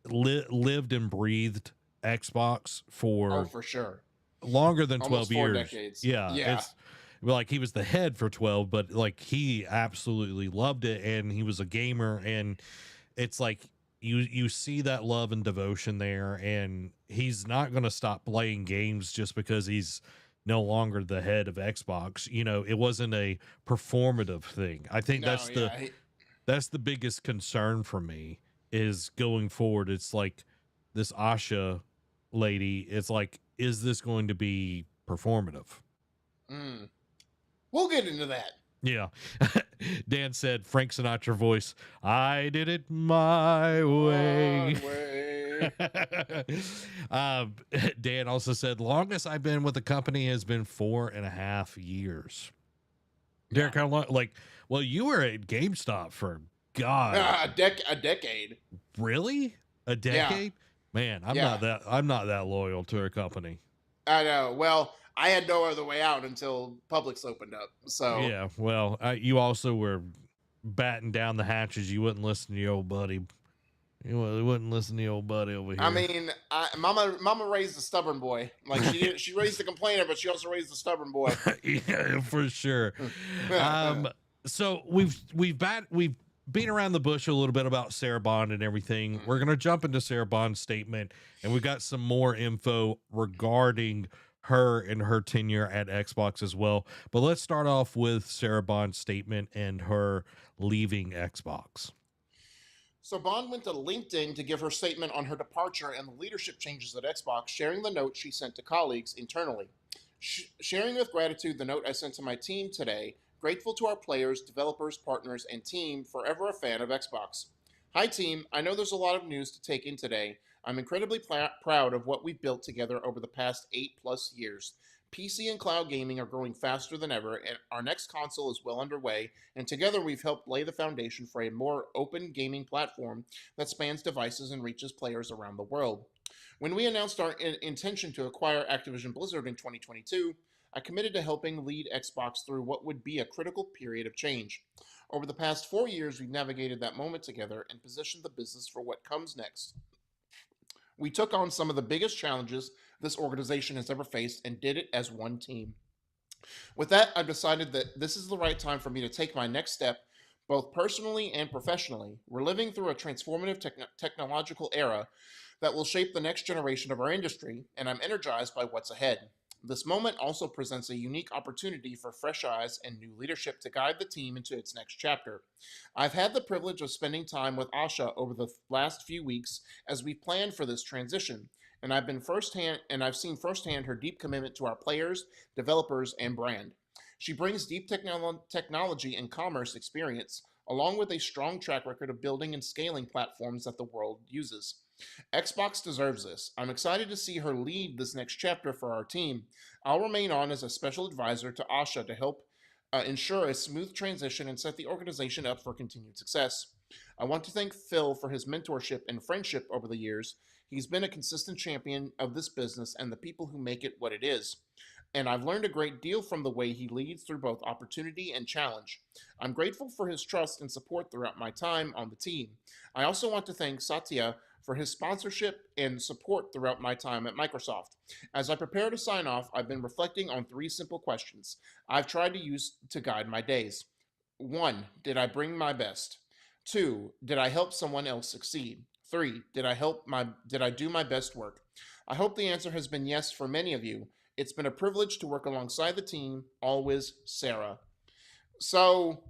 lived and breathed Xbox for sure longer than almost 12 years. 4 decades. Yeah. It's like he was the head for 12, but like he absolutely loved it, and he was a gamer, and it's like you see that love and devotion there, and he's not going to stop playing games just because he's no longer the head of Xbox. It wasn't a performative thing. I think that's the biggest concern for me is going forward. It's like this Asha lady. It's like, is this going to be performative? We'll get into that. Yeah. Dan said, Frank Sinatra voice, I did it my way. Dan also said, longest I've been with the company has been 4.5 years. Derek, how long? Like, well, you were at GameStop for a decade. Really? A decade? Man, I'm not that loyal to a company. I know. Well, I had no other way out until Publix opened up. So Yeah, well, you also were batting down the hatches. You wouldn't listen to your old buddy. Wouldn't listen to your old buddy over I here. mean, Mama raised a stubborn boy. Like she raised a complainer, but she also raised a stubborn boy. Yeah, for sure. Um, so we've been around the bush a little bit about Sarah Bond and everything. We're gonna jump into Sarah Bond's statement, and we've got some more info regarding her and her tenure at Xbox as well. But let's start off with Sarah Bond's statement and her leaving Xbox. So Bond went to LinkedIn to give her statement on her departure and the leadership changes at Xbox, sharing the note she sent to colleagues internally. Sharing with gratitude the note I sent to my team today, grateful to our players, developers, partners, and team, forever a fan of Xbox. Hi, team. I know there's a lot of news to take in today. I'm incredibly proud of what we've built together over the past 8+ years. PC and cloud gaming are growing faster than ever, and our next console is well underway, and together we've helped lay the foundation for a more open gaming platform that spans devices and reaches players around the world. When we announced our intention to acquire Activision Blizzard in 2022, I committed to helping lead Xbox through what would be a critical period of change. Over the past 4 years, we've navigated that moment together and positioned the business for what comes next. We took on some of the biggest challenges this organization has ever faced and did it as one team. With that, I've decided that this is the right time for me to take my next step, both personally and professionally. We're living through a transformative technological era that will shape the next generation of our industry, and I'm energized by what's ahead. This moment also presents a unique opportunity for fresh eyes and new leadership to guide the team into its next chapter. I've had the privilege of spending time with Asha over the last few weeks as we planned for this transition, and I've seen firsthand her deep commitment to our players, developers, and brand. She brings deep technology and commerce experience, along with a strong track record of building and scaling platforms that the world uses. Xbox deserves this. I'm excited to see her lead this next chapter for our team. I'll remain on as a special advisor to Asha to help ensure a smooth transition and set the organization up for continued success. I want to thank Phil for his mentorship and friendship over the years. He's been a consistent champion of this business and the people who make it what it is. And I've learned a great deal from the way he leads through both opportunity and challenge. I'm grateful for his trust and support throughout my time on the team. I also want to thank Satya for his sponsorship and support throughout my time at Microsoft. As I prepare to sign off, I've been reflecting on three simple questions I've tried to use to guide my days. One, did I bring my best? Two, did I help someone else succeed? Three, did I do my best work? I hope the answer has been yes for many of you. It's been a privilege to work alongside the team. Always, Sarah. So,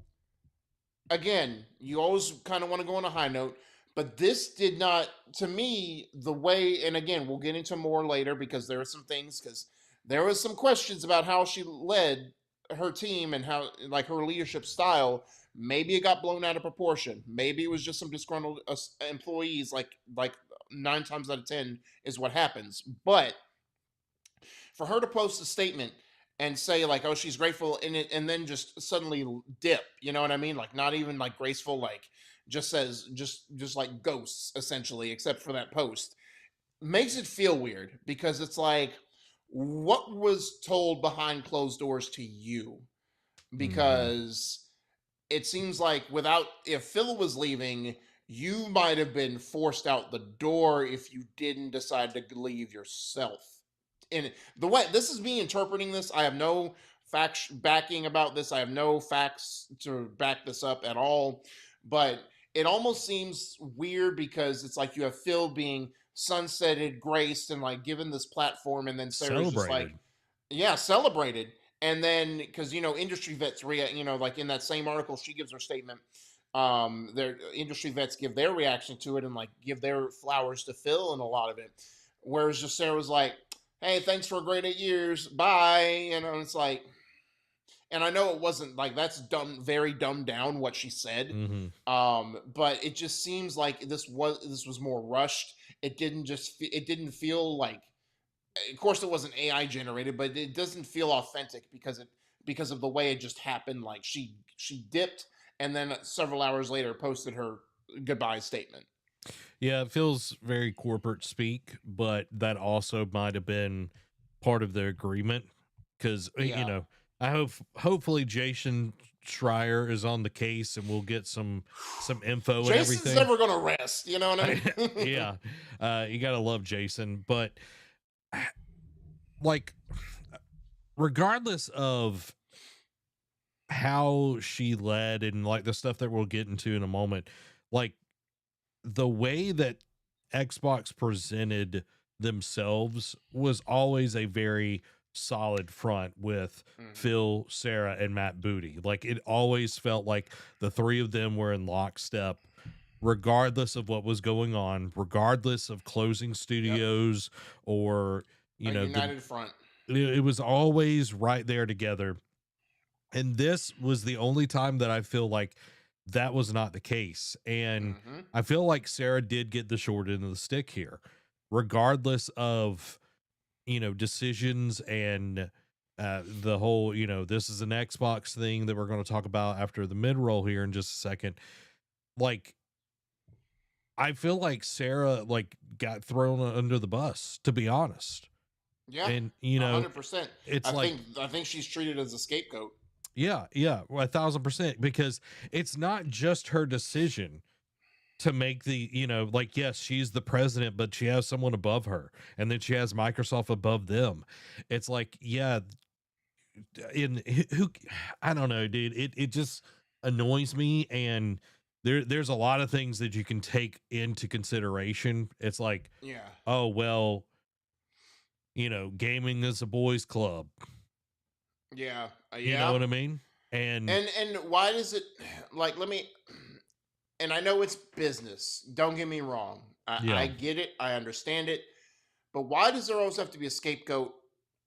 again, you always kind of want to go on a high note, but this did not, to me, the way, and again, we'll get into more later because there are some things, because there was some questions about how she led her team and how, like, her leadership style. Maybe it got blown out of proportion. Maybe it was just some disgruntled employees, like 9 times out of 10 is what happens. But for her to post a statement and say like, oh, she's grateful in it, and then just suddenly dip, you know what I mean? Like not even like graceful, like just says just like ghosts essentially, except for that post, makes it feel weird because it's like, what was told behind closed doors to you? Mm-hmm. Because it seems like without, if Phil was leaving, you might have been forced out the door if you didn't decide to leave yourself. And the way this is me interpreting this, I have no facts backing about this. I have no facts to back this up at all. But it almost seems weird because it's like you have Phil being sunsetted, graced, and like given this platform, and then Sarah's just like, Celebrated. yeah, celebrated. And then because industry vets like in that same article she gives her statement, their industry vets give their reaction to it and like give their flowers to Phil and a lot of it, whereas just Sarah was like, hey, thanks for a great 8 years, bye. It's like, and I know it wasn't like, that's dumb, very dumbed down what she said, Mm-hmm. but it just seems like this was more rushed. It didn't feel like, of course it wasn't AI generated, but it doesn't feel authentic because of the way it just happened. Like she dipped and then several hours later posted her goodbye statement. Yeah, it feels very corporate speak, but that also might have been part of the agreement because Yeah. I hope hopefully Jason Schreier is on the case and we'll get some info and Jason's everything. never gonna rest. You know what I mean? Yeah, you gotta love Jason, but like regardless of how she led and like the stuff that we'll get into in a moment, like the way that Xbox presented themselves was always a very solid front with Mhm. Phil, Sarah, and Matt Booty. Like it always felt like the three of them were in lockstep, regardless of what was going on, regardless of closing Yep. studios or, A the united front. it was always right there together. And this was the only time that I feel like that was not the case. And Hmm. I feel like Sarah did get the short end of the stick here, regardless of, decisions and the whole, this is an Xbox thing that we're going to talk about after the mid roll here in just a second. Like, I feel like Sarah like got thrown under the bus, to be honest. Yeah, And, 100%. it's like, I think she's treated as a scapegoat. yeah, yeah, 1,000%, because it's not just her decision to make the, like, yes, she's the president, but she has someone above her, and then she has Microsoft above them. It's like, yeah, in who, I don't know, dude. It just annoys me, and there's a lot of things that you can take into consideration. It's like, Yeah. oh well, gaming is a boys' club. Yeah. You know Yeah. what I mean? And And why does it like let me and I know it's business. Don't get me wrong. I yeah, get it. I understand it. But why does there always have to be a scapegoat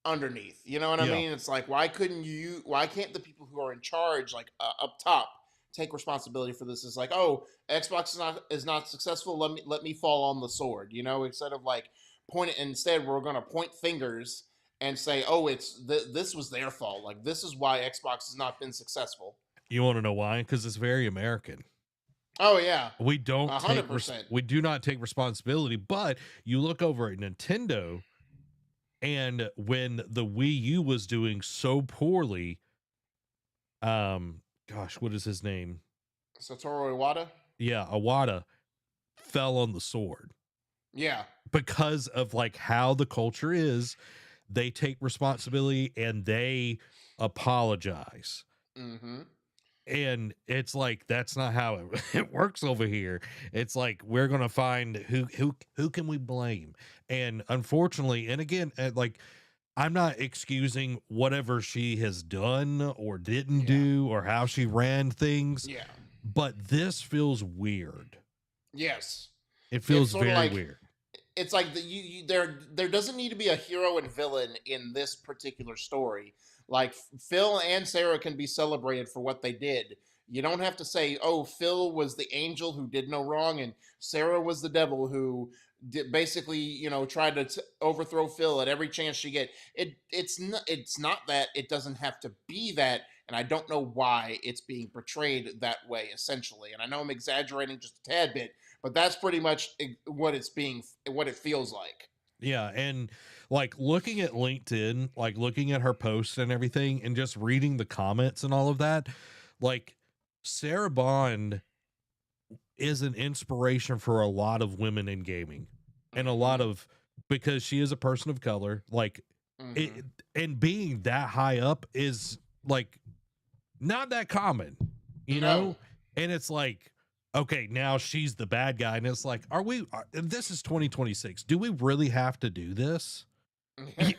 underneath? You know what I yeah, mean? It's like why can't the people who are in charge like up top take responsibility for this? It's like, "Oh, Xbox is not successful. Let me fall on the sword." You know, instead of like instead we're going to point fingers and say, "Oh, this was their fault. Like this is why Xbox has not been successful." you want to know why? Because it's very American. Oh yeah. We don't A take hundred percent. we do not take responsibility. But you look over at Nintendo, and when the Wii U was doing so poorly, gosh, what is his name? Satoru Iwata. Yeah, Awada fell on the sword Yeah. because of like how the culture is. They take responsibility and they apologize. Mm-hmm. And it's like that's not how it works over here. It's like we're gonna find who can we blame. And unfortunately, and again, like I'm not excusing whatever she has done or didn't Yeah. do or how she ran things, Yeah. but this feels weird. Yes. It It's feels sort of very like weird. it's like there doesn't need to be a hero and villain in this particular story. Like Phil and Sarah can be celebrated for what they did. You don't have to say, "Oh, Phil was the angel who did no wrong, and Sarah was the devil who basically, tried to overthrow Phil at every chance she get." It's not that. It doesn't have to be that, and I don't know why it's being portrayed that way. Essentially, and I know I'm exaggerating just a tad bit, but that's pretty much what it feels like. Yeah, and like looking at LinkedIn, like looking at her posts and everything, and just reading the comments and all of that, like Sarah Bond is an inspiration for a lot of women in gaming, and a lot Mm-hmm. of because she is a person of color, like Mm-hmm. it, and being that high up is like not that common, you No. know? And it's like, okay, now she's the bad guy. And it's like, this is 2026. Do we really have to do this? You,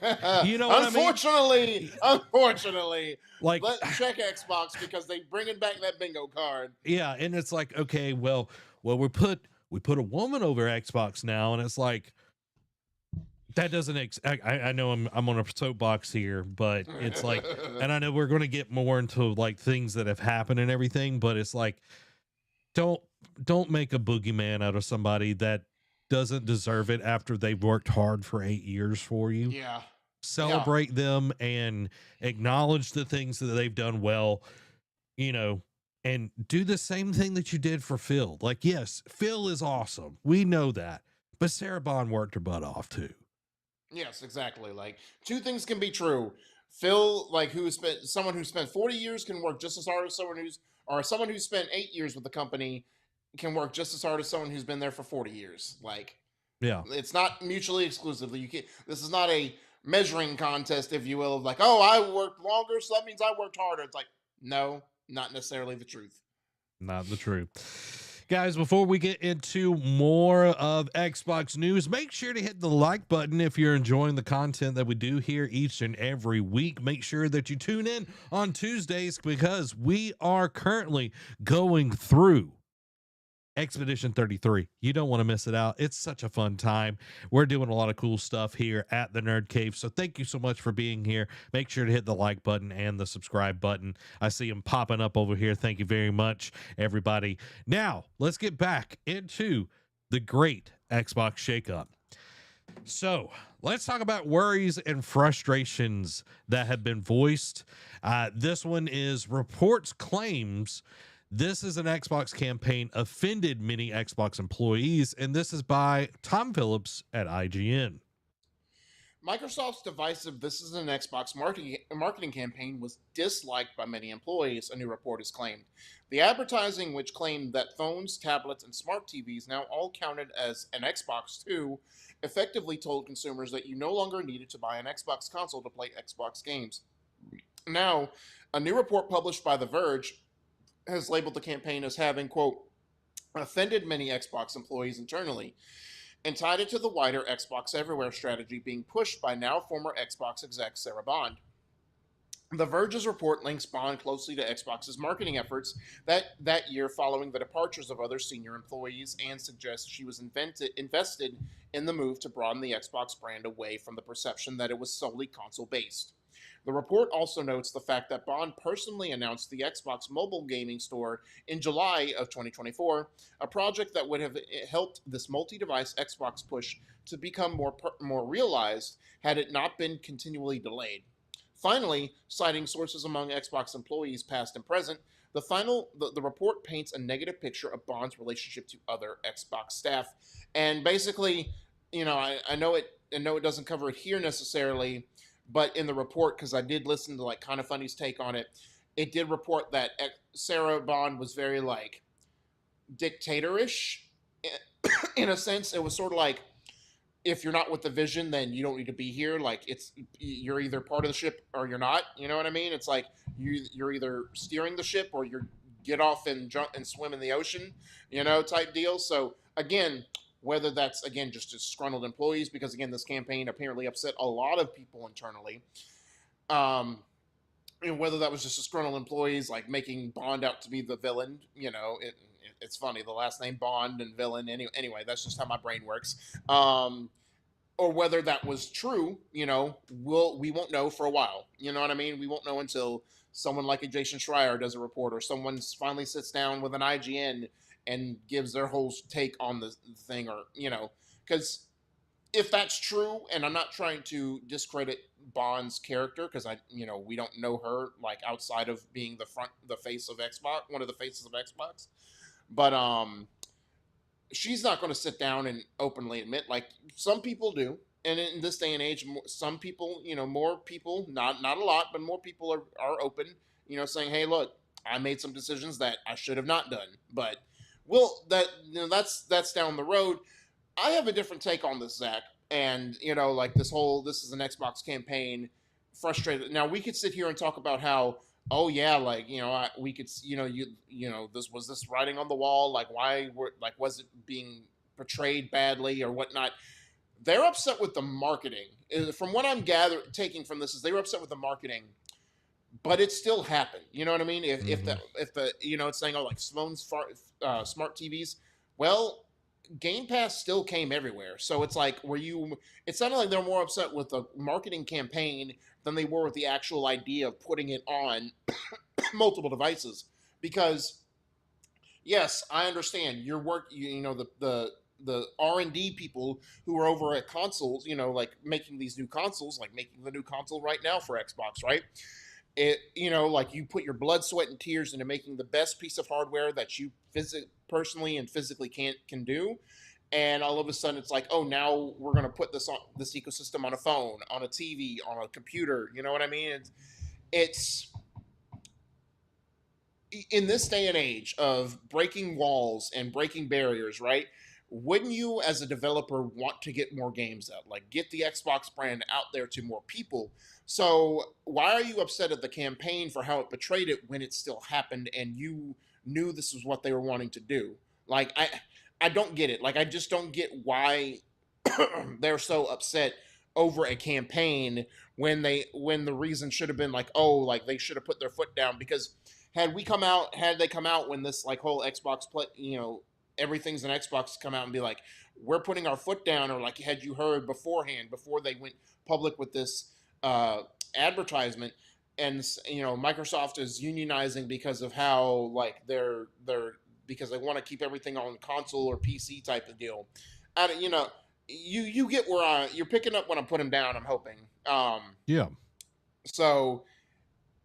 you know what I mean? Unfortunately, Like, let's check Xbox because they bringing back that bingo card. yeah. And it's like, okay, well, we put a woman over Xbox now. And it's like, that doesn't, I know I'm on a soapbox here, but it's like, and I know we're going to get more into like things that have happened and everything, but it's like, don't don't make a boogeyman out of somebody that doesn't deserve it after they've worked hard for 8 years for you. Yeah, yeah, Celebrate them and acknowledge the things that they've done well, you know, and do the same thing that you did for Phil. Like, yes, Phil is awesome. We know that. But Sarah Bond worked her butt off too. yes, exactly. Like two things can be true. Phil, like someone who spent 40 years can work just as hard as someone who spent 8 years with the company can work just as hard as someone who's been there for 40 years. Like, Yeah. it's not mutually exclusive. You can This is not a measuring contest, if you will, of like, oh, I worked longer, so that means I worked harder. It's like, no, not necessarily the truth. Not the truth. Guys, before we get into more of Xbox news, make sure to hit the like button if you're enjoying the content that we do here each and every week. Make sure that you tune in on Tuesdays because we are currently going through Expedition 33. You don't want to miss it out. It's such a fun time. We're doing a lot of cool stuff here at the Nerd Cave. So thank you so much for being here. Make sure to hit the like button and the subscribe button. I see them popping up over here. Thank you very much, everybody. Now, let's get back into the great Xbox shakeup. So let's talk about worries and frustrations that have been voiced. This one is reports claims this is an Xbox campaign offended many Xbox employees, and this is by Tom Phillips at IGN. Microsoft's divisive "This is an Xbox" marketing campaign was disliked by many employees, a new report has claimed. The advertising, which claimed that phones, tablets, and smart TVs now all counted as an Xbox too, effectively told consumers that you no longer needed to buy an Xbox console to play Xbox games. Now, a new report published by The Verge has labeled the campaign as having, quote, offended many Xbox employees internally, and tied it to the wider Xbox Everywhere strategy being pushed by now former Xbox exec Sarah Bond. The Verge's report links Bond closely to Xbox's marketing efforts that year following the departures of other senior employees and suggests she was invested in the move to broaden the Xbox brand away from the perception that it was solely console-based. The report also notes the fact that Bond personally announced the Xbox mobile gaming store in July of 2024, a project that would have helped this multi-device Xbox push to become more realized had it not been continually delayed. Finally, citing sources among Xbox employees past and present, the report paints a negative picture of Bond's relationship to other Xbox staff. And basically, I know it doesn't cover it here necessarily, but in the report, because I did listen to like Kind of Funny's take on it, it did report that Sarah Bond was very like dictatorish in a sense. It was sort of like, if you're not with the vision, then you don't need to be here. Like, you're either part of the ship or you're not. You know what I mean? It's like you're either steering the ship or you get off and jump and swim in the ocean, type deal. So again, whether that's, again, just disgruntled employees, because, again, this campaign apparently upset a lot of people internally. And whether that was just disgruntled employees, like, making Bond out to be the villain, it's funny, the last name Bond and villain. Anyway, that's just how my brain works. Or whether that was true, we won't know for a while. You know what I mean? We won't know until someone like a Jason Schreier does a report, or someone finally sits down with an IGN and gives their whole take on the thing, or, because if that's true, and I'm not trying to discredit Bond's character, because we don't know her, like, outside of being the face of Xbox, one of the faces of Xbox, but she's not going to sit down and openly admit, like some people do, and in this day and age, some people, more people, not a lot, but more people are open, saying, hey, look, I made some decisions that I should have not done, but that's down the road. I have a different take on this, Zach. And, like this is an Xbox campaign, frustrated. Now, we could sit here and talk about how, oh yeah, like, we could, this writing on the wall? Like, was it being portrayed badly or whatnot? They're upset with the marketing. From what I'm taking from this is they were upset with the marketing, but it still happened. You know what I mean? If the it's saying, oh, like smart TVs, well, Game Pass still came everywhere. So it's like, it sounded like they're more upset with the marketing campaign than they were with the actual idea of putting it on multiple devices. Because yes, I understand your work, the R&D people who are over at consoles, like making these new consoles, like making the new console right now for Xbox, right? It, like you put your blood, sweat, and tears into making the best piece of hardware that you personally and physically can do. and all of a sudden it's like, oh, now we're going to put this ecosystem on a phone, on a TV, on a computer. You know what I mean? It's in this day and age of breaking walls and breaking barriers, right? Wouldn't you, as a developer, want to get more games out, like get the Xbox brand out there to more people? So why are you upset at the campaign for how it portrayed it when it still happened and you knew this was what they were wanting to do? Like I don't get it. Like I just don't get why they're so upset over a campaign when the reason should have been like, oh, like they should have put their foot down. Because had they come out when this like whole Xbox play, everything's an Xbox, come out and be like, we're putting our foot down, or like, had you heard beforehand, before they went public with this advertisement, and Microsoft is unionizing because of how like they're because they want to keep everything on console or PC type of deal. I don't, you get where you're picking up when I'm putting down. I'm hoping. Yeah. So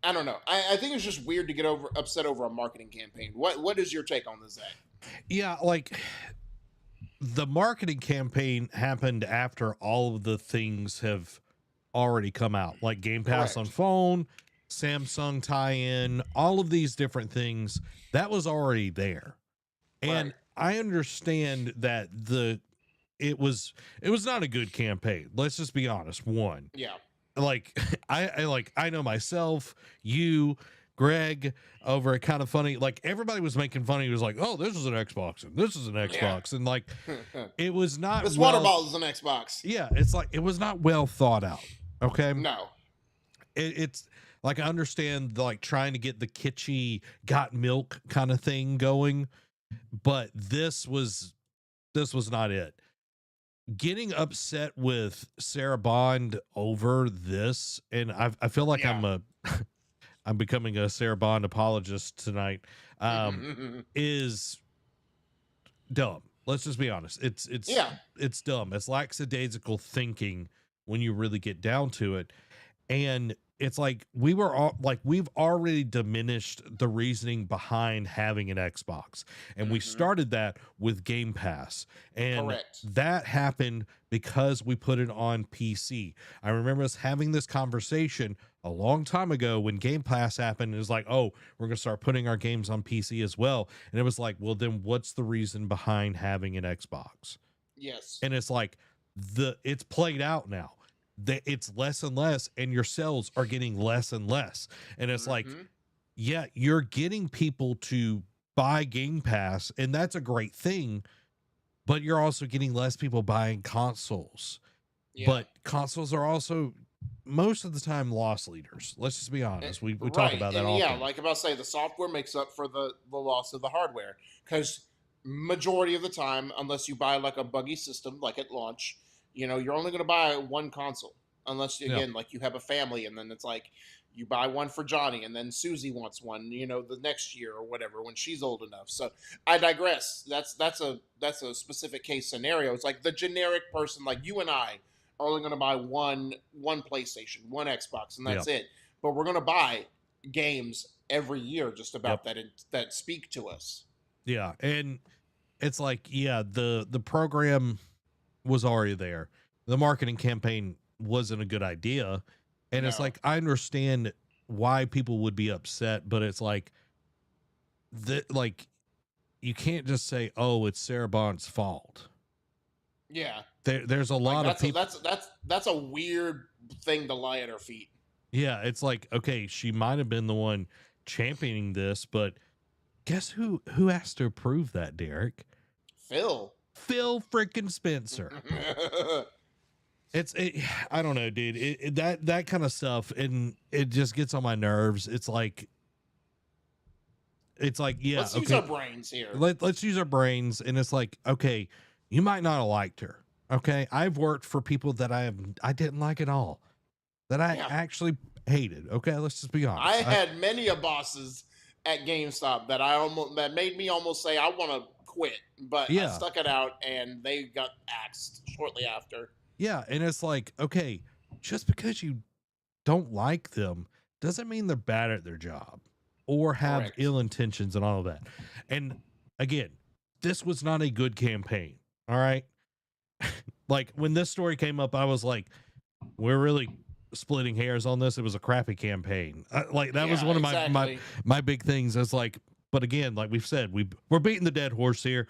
I don't know. I think it's just weird to get upset over a marketing campaign. What is your take on this, Zach? Yeah, like the marketing campaign happened after all of the things have already come out, like Game Pass on phone, Samsung tie-in, all of these different things that was already there. And I understand that it was not a good campaign. Let's just be honest. One. Yeah. Like I know myself, you, Greg, over at Kind of Funny, like everybody was making fun. He was like, oh, this is an Xbox and this is an Xbox. Yeah. And like, it was not, this water bottle is an Xbox. Yeah. It's like, it was not well thought out. Okay. No, it's like, I understand like trying to get the kitschy got milk kind of thing going, but this was not it. Getting upset with Sarah Bond over this, and I feel like I'm becoming a Sarah Bond apologist tonight, is dumb. Let's just be honest. It's dumb. It's lackadaisical thinking when you really get down to it. And it's like we've already diminished the reasoning behind having an Xbox. And we started that with Game Pass. And that happened because we put it on PC. I remember us having this conversation a long time ago when Game Pass happened. It was like, oh, we're going to start putting our games on PC as well. And it was like, well, then what's the reason behind having an Xbox? Yes. And it's like it's played out now. It's less and less, and your sales are getting less and less. And it's like, yeah, you're getting people to buy Game Pass, and that's a great thing, but you're also getting less people buying consoles. Yeah. But consoles are also most of the time loss leaders. Let's just be honest. We talk about that often. Yeah, like about to say, the software makes up for the loss of the hardware, because majority of the time, unless you buy like a buggy system like at launch, you're only going to buy one console, unless again, like you have a family, and then it's like you buy one for Johnny, and then Susie wants one, the next year or whatever when she's old enough. So I digress. That's a specific case scenario. It's like the generic person, like you and I, are only going to buy one PlayStation, one Xbox, and that's it. But we're going to buy games every year, just about that speak to us. Yeah, and it's like, the program was already there. The marketing campaign wasn't a good idea. And it's like, I understand why people would be upset, but it's like you can't just say, oh, it's Sarah Bond's fault. Yeah. There's a lot of people. That's a weird thing to lie at her feet. Yeah. It's like, okay, she might've been the one championing this, but guess who has to approve that, Derek? Phil freaking Spencer. I don't know, dude. That kind of stuff, and it just gets on my nerves. It's like, yeah. Let's use our brains here. Let's use our brains, and it's like, okay, you might not have liked her. Okay, I've worked for people that I didn't like at all, that I actually hated. Okay, let's just be honest. I had many a bosses at GameStop that made me almost say I want to quit, but I stuck it out, and they got axed shortly after. Yeah, and it's like, okay, just because you don't like them doesn't mean they're bad at their job or have ill intentions and all of that. And again, this was not a good campaign. All right. Like when this story came up, I was like, we're really splitting hairs on this. It was a crappy campaign. Like that was Yeah, one of exactly. my big things. It's like, but again, like we've said, we're beating the dead horse here.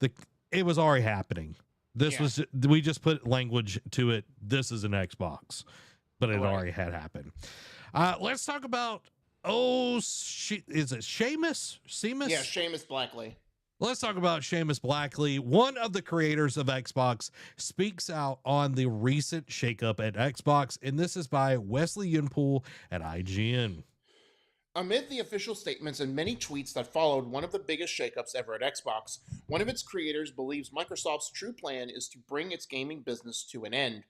The It was already happening. This Yeah, was we just put language to it. This is an Xbox, but it right. already had happened. Let's talk about is it Seamus? Yeah, Seamus? Seamus Blackley. Let's talk about Seamus Blackley. One of the creators of Xbox speaks out on the recent shakeup at Xbox, and this is by Wesley Yunpool at IGN. Amid the official statements and many tweets that followed one of the biggest shakeups ever at Xbox, one of its creators believes Microsoft's true plan is to bring its gaming business to an end.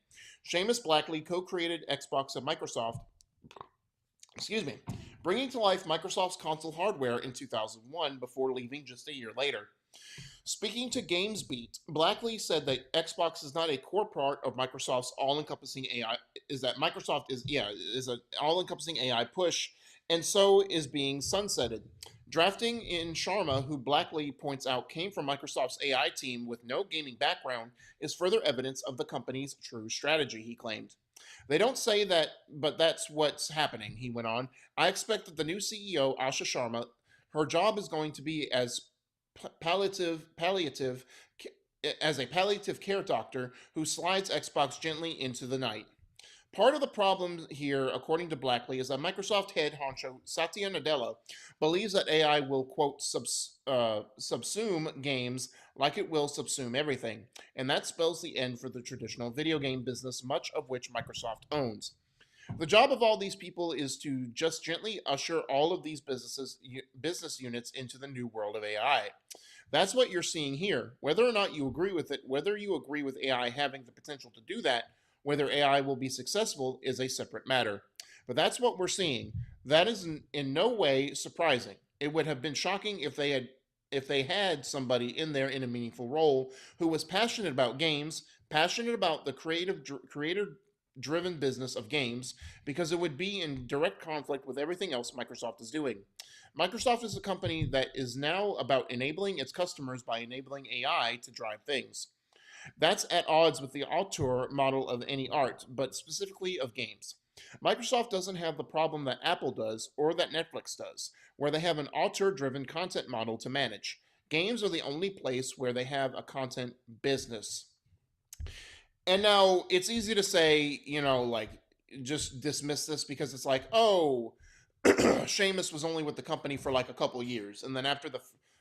Seamus Blackley co created Xbox and Microsoft, excuse me, bringing to life Microsoft's console hardware in 2001 before leaving just a year later. Speaking to GamesBeat, Blackley said that Xbox is not a core part of Microsoft's all-encompassing AI. Is that Microsoft is an all-encompassing AI push, and so is being sunsetted. Drafting in Sharma, who Blackley points out came from Microsoft's AI team with no gaming background, is further evidence of the company's true strategy, he claimed. They don't say that, but that's what's happening, he went on. I expect that the new CEO, Asha Sharma, her job is going to be as palliative as a palliative care doctor who slides Xbox gently into the night. Part of the problem here, according to Blackley, is that Microsoft head honcho Satya Nadella believes that AI will, quote, subsume games like it will subsume everything. And that spells the end for the traditional video game business, much of which Microsoft owns. The job of all these people is to just gently usher all of these business units into the new world of AI. That's what you're seeing here. Whether or not you agree with it, whether you agree with AI having the potential to do that, whether AI will be successful is a separate matter. But that's what we're seeing. That is in no way surprising. It would have been shocking if they had somebody in there in a meaningful role who was passionate about games, passionate about the creator driven business of games, because it would be in direct conflict with everything else Microsoft is doing. Microsoft is a company that is now about enabling its customers by enabling AI to drive things. That's at odds with the auteur model of any art, but specifically of games. Microsoft doesn't have the problem that Apple does or that Netflix does, where they have an auteur driven content model to manage. Games are the only place where they have a content business. And now it's easy to say, like, just dismiss this because it's like, oh, Seamus was only with the company for like a couple years, and then after the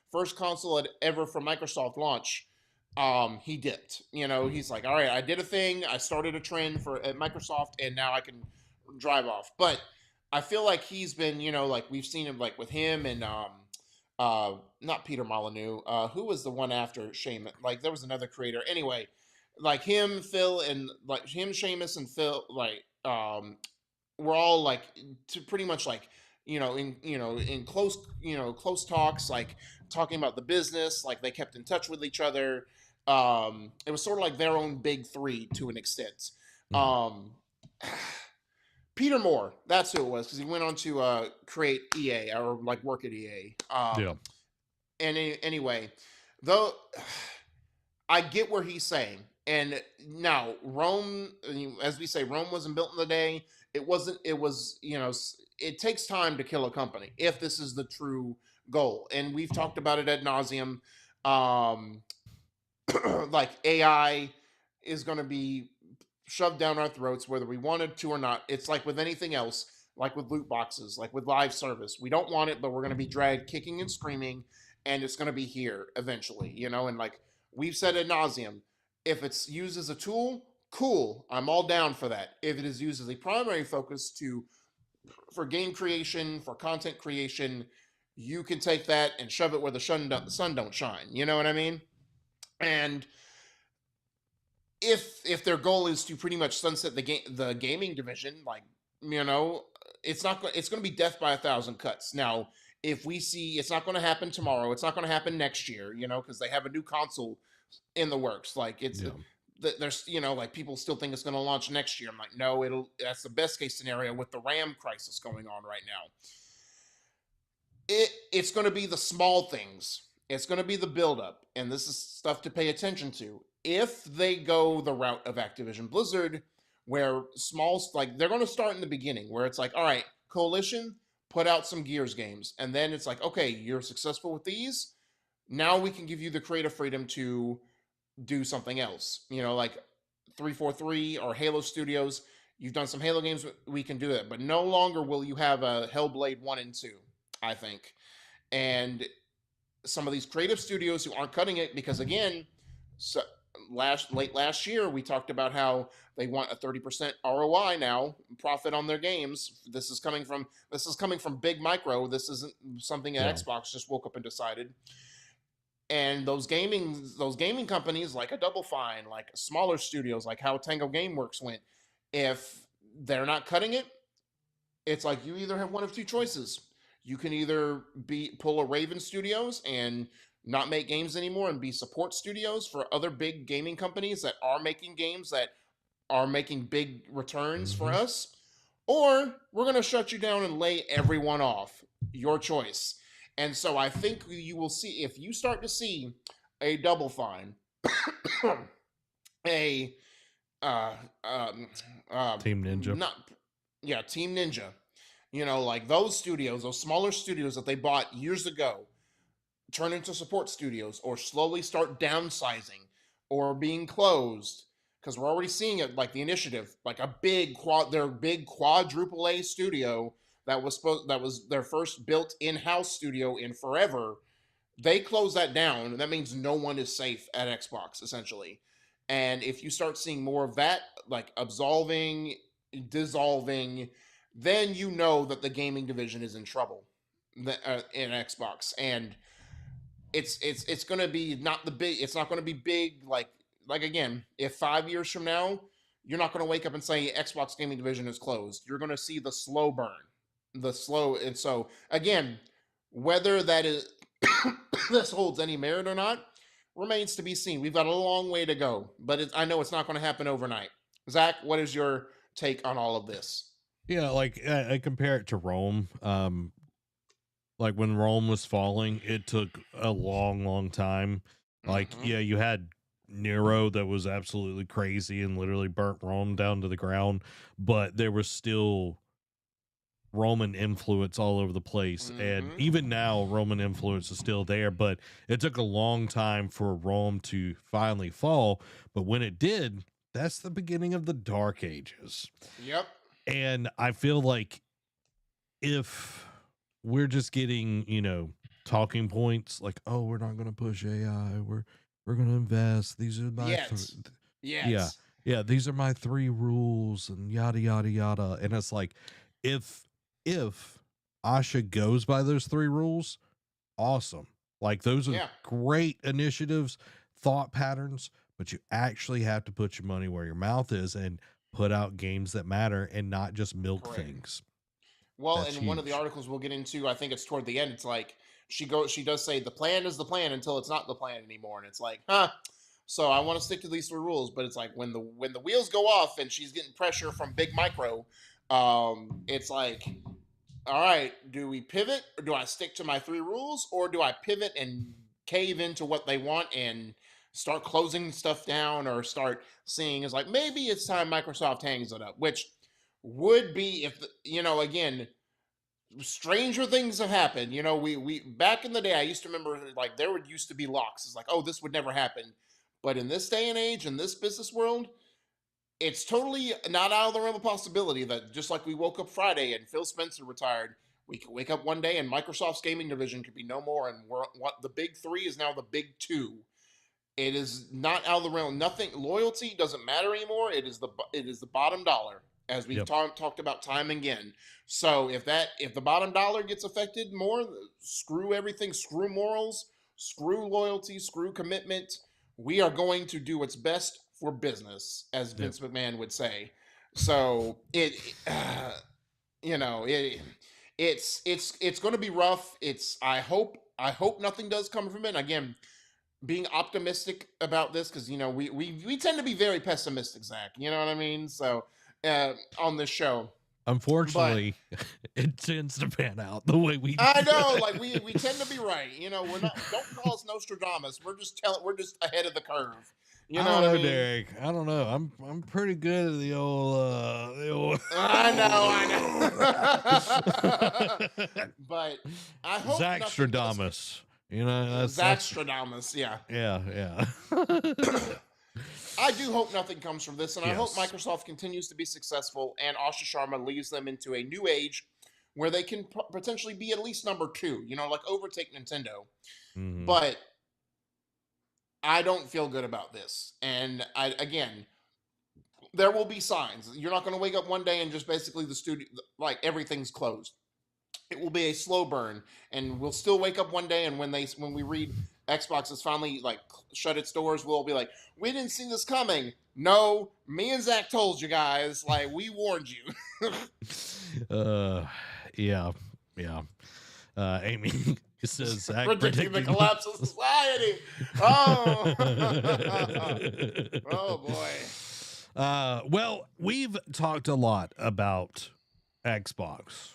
first console ever from Microsoft launch, he dipped. He's like, all right, I did a thing, I started a trend for at Microsoft, and now I can drive off. But I feel like he's been, like we've seen him like with him and not Peter Molyneux. Who was the one after Seamus? Like there was another creator. Anyway, like him, Phil, and like him, Seamus, and Phil, like we're all like to pretty much like in close talks, like talking about the business, like they kept in touch with each other. It was sort of like their own big three to an extent. Mhm. Peter Moore, that's who it was, because he went on to create EA or like work at EA. Yeah. And anyway, though, I get where he's saying. And now Rome, as we say, Rome wasn't built in a day. It wasn't. It was. It takes time to kill a company if this is the true goal. And we've talked about it ad nauseum. Um, like AI is going to be shoved down our throats whether we wanted to or not. It's like with anything else, like with loot boxes, like with live service. We don't want it, but we're going to be dragged kicking and screaming, and it's going to be here eventually, and like we've said ad nauseum, if it's used as a tool, cool, I'm all down for that. If it is used as a primary focus for game creation, for content creation, you can take that and shove it where the sun don't shine. You know what I mean? And if their goal is to pretty much sunset the gaming division, like it's not it's going to be death by a thousand cuts. Now, if we see it's not going to happen tomorrow, it's not going to happen next year, because they have a new console in the works. Like Yeah. there's like people still think it's going to launch next year. I'm like, no, that's the best case scenario with the RAM crisis going on right now. It's going to be the small things It's going to be the buildup, and this is stuff to pay attention to. If they go the route of Activision Blizzard, where small, like they're going to start in the beginning, where it's like, all right, Coalition, put out some Gears games, and then it's like, okay, you're successful with these. Now we can give you the creative freedom to do something else. You know, like 343 or Halo Studios. You've done some Halo games, we can do it, but no longer will you have a Hellblade 1 and 2, I think. And some of these creative studios who aren't cutting it, because again, so late last year we talked about how they want a 30% ROI now, profit on their games. This is coming from Big Micro. This isn't something that Yeah. Xbox just woke up and decided. And those gaming companies like a Double Fine, like smaller studios, like how Tango Gameworks went, if they're not cutting it, it's like you either have one of two choices. You can either pull a Raven Studios and not make games anymore and be support studios for other big gaming companies that are making games that are making big returns for us, or we're going to shut you down and lay everyone off. Your choice. And so I think you will see, if you start to see a Double Fine, a Team Ninja. Team Ninja. You know, like those studios, those smaller studios that they bought years ago, turn into support studios or slowly start downsizing or being closed. Because we're already seeing it, like the Initiative, like a big quadruple A studio that was their first built in-house studio in forever. They close that down, and that means no one is safe at Xbox, essentially. And if you start seeing more of that, like dissolving, then you know that the gaming division is in trouble in Xbox. And it's going to be it's not going to be big, like again, if 5 years from now, you're not going to wake up and say Xbox gaming division is closed. You're going to see the slow burn. And so again, whether that is this holds any merit or not remains to be seen. We've got a long way to go, but I know it's not going to happen overnight. Zach, what is your take on all of this? Yeah, like I compare it to Rome. Like when Rome was falling, it took a long time. Like, yeah, you had Nero that was absolutely crazy and literally burnt Rome down to the ground, but there was still Roman influence all over the place. And even now, Roman influence is still there, but it took a long time for Rome to finally fall. But when it did, that's the beginning of the Dark Ages. Yep. And I feel like if we're just getting, talking points like, oh, we're not going to push AI, we're going to invest, these are my these are my 3 rules and yada yada yada. And it's like, if Asha goes by those 3 rules, awesome. Like those are great initiatives, thought patterns, but you actually have to put your money where your mouth is and put out games that matter and not just milk things. Well, that's and huge. One of the articles we'll get into, I think it's toward the end, it's like she does say the plan is the plan until it's not the plan anymore. And it's like, so I want to stick to these 3 rules, but it's like when the wheels go off and she's getting pressure from Big Micro, it's like, all right, do we pivot or do I stick to my 3 rules, or do I pivot and cave into what they want and start closing stuff down, or start seeing as like, maybe it's time Microsoft hangs it up, which would be if, again, stranger things have happened. We back in the day, I used to remember like there used to be locks. It's like, oh, this would never happen. But in this day and age, in this business world, it's totally not out of the realm of possibility that just like we woke up Friday and Phil Spencer retired, we could wake up one day and Microsoft's gaming division could be no more, and what the big 3 is now the big 2. It is not out of the realm. Nothing, loyalty doesn't matter anymore. It is the bottom dollar, as we've talked about time and again. So if the bottom dollar gets affected more, screw everything, screw morals, screw loyalty, screw commitment. We are going to do what's best for business, as Vince McMahon would say. So it's going to be rough. I hope nothing does come from it. Again, being optimistic about this, because we tend to be very pessimistic, Zach. You know what I mean? So on this show, But Unfortunately, it tends to pan out the way we. I know, like we tend to be right. You know, we're not. Don't call us Nostradamus. We're just ahead of the curve. You I know don't what I know, mean? Derek. I don't know. I'm pretty good at the old. I know. But I hope Zach nothing does. Stradamus. You know, that's Zachstradamus, yeah. yeah. I do hope nothing comes from this, and I hope Yes. Microsoft continues to be successful and Asha Sharma leads them into a new age where they can potentially be at least number two, you know, like overtake Nintendo. Hmm. But I don't feel good about this. And again, there will be signs. You're not going to wake up one day and just basically the studio, like everything's closed. It will be a slow burn, and we'll still wake up one day, and when we read Xbox has finally like shut its doors, we'll be like, we didn't see this coming. No, me and Zach told you guys, like we warned you. uh, yeah, yeah. Amy says Zach Predicting the predicting. collapse of society. Oh, oh boy. Well, we've talked a lot about Xbox,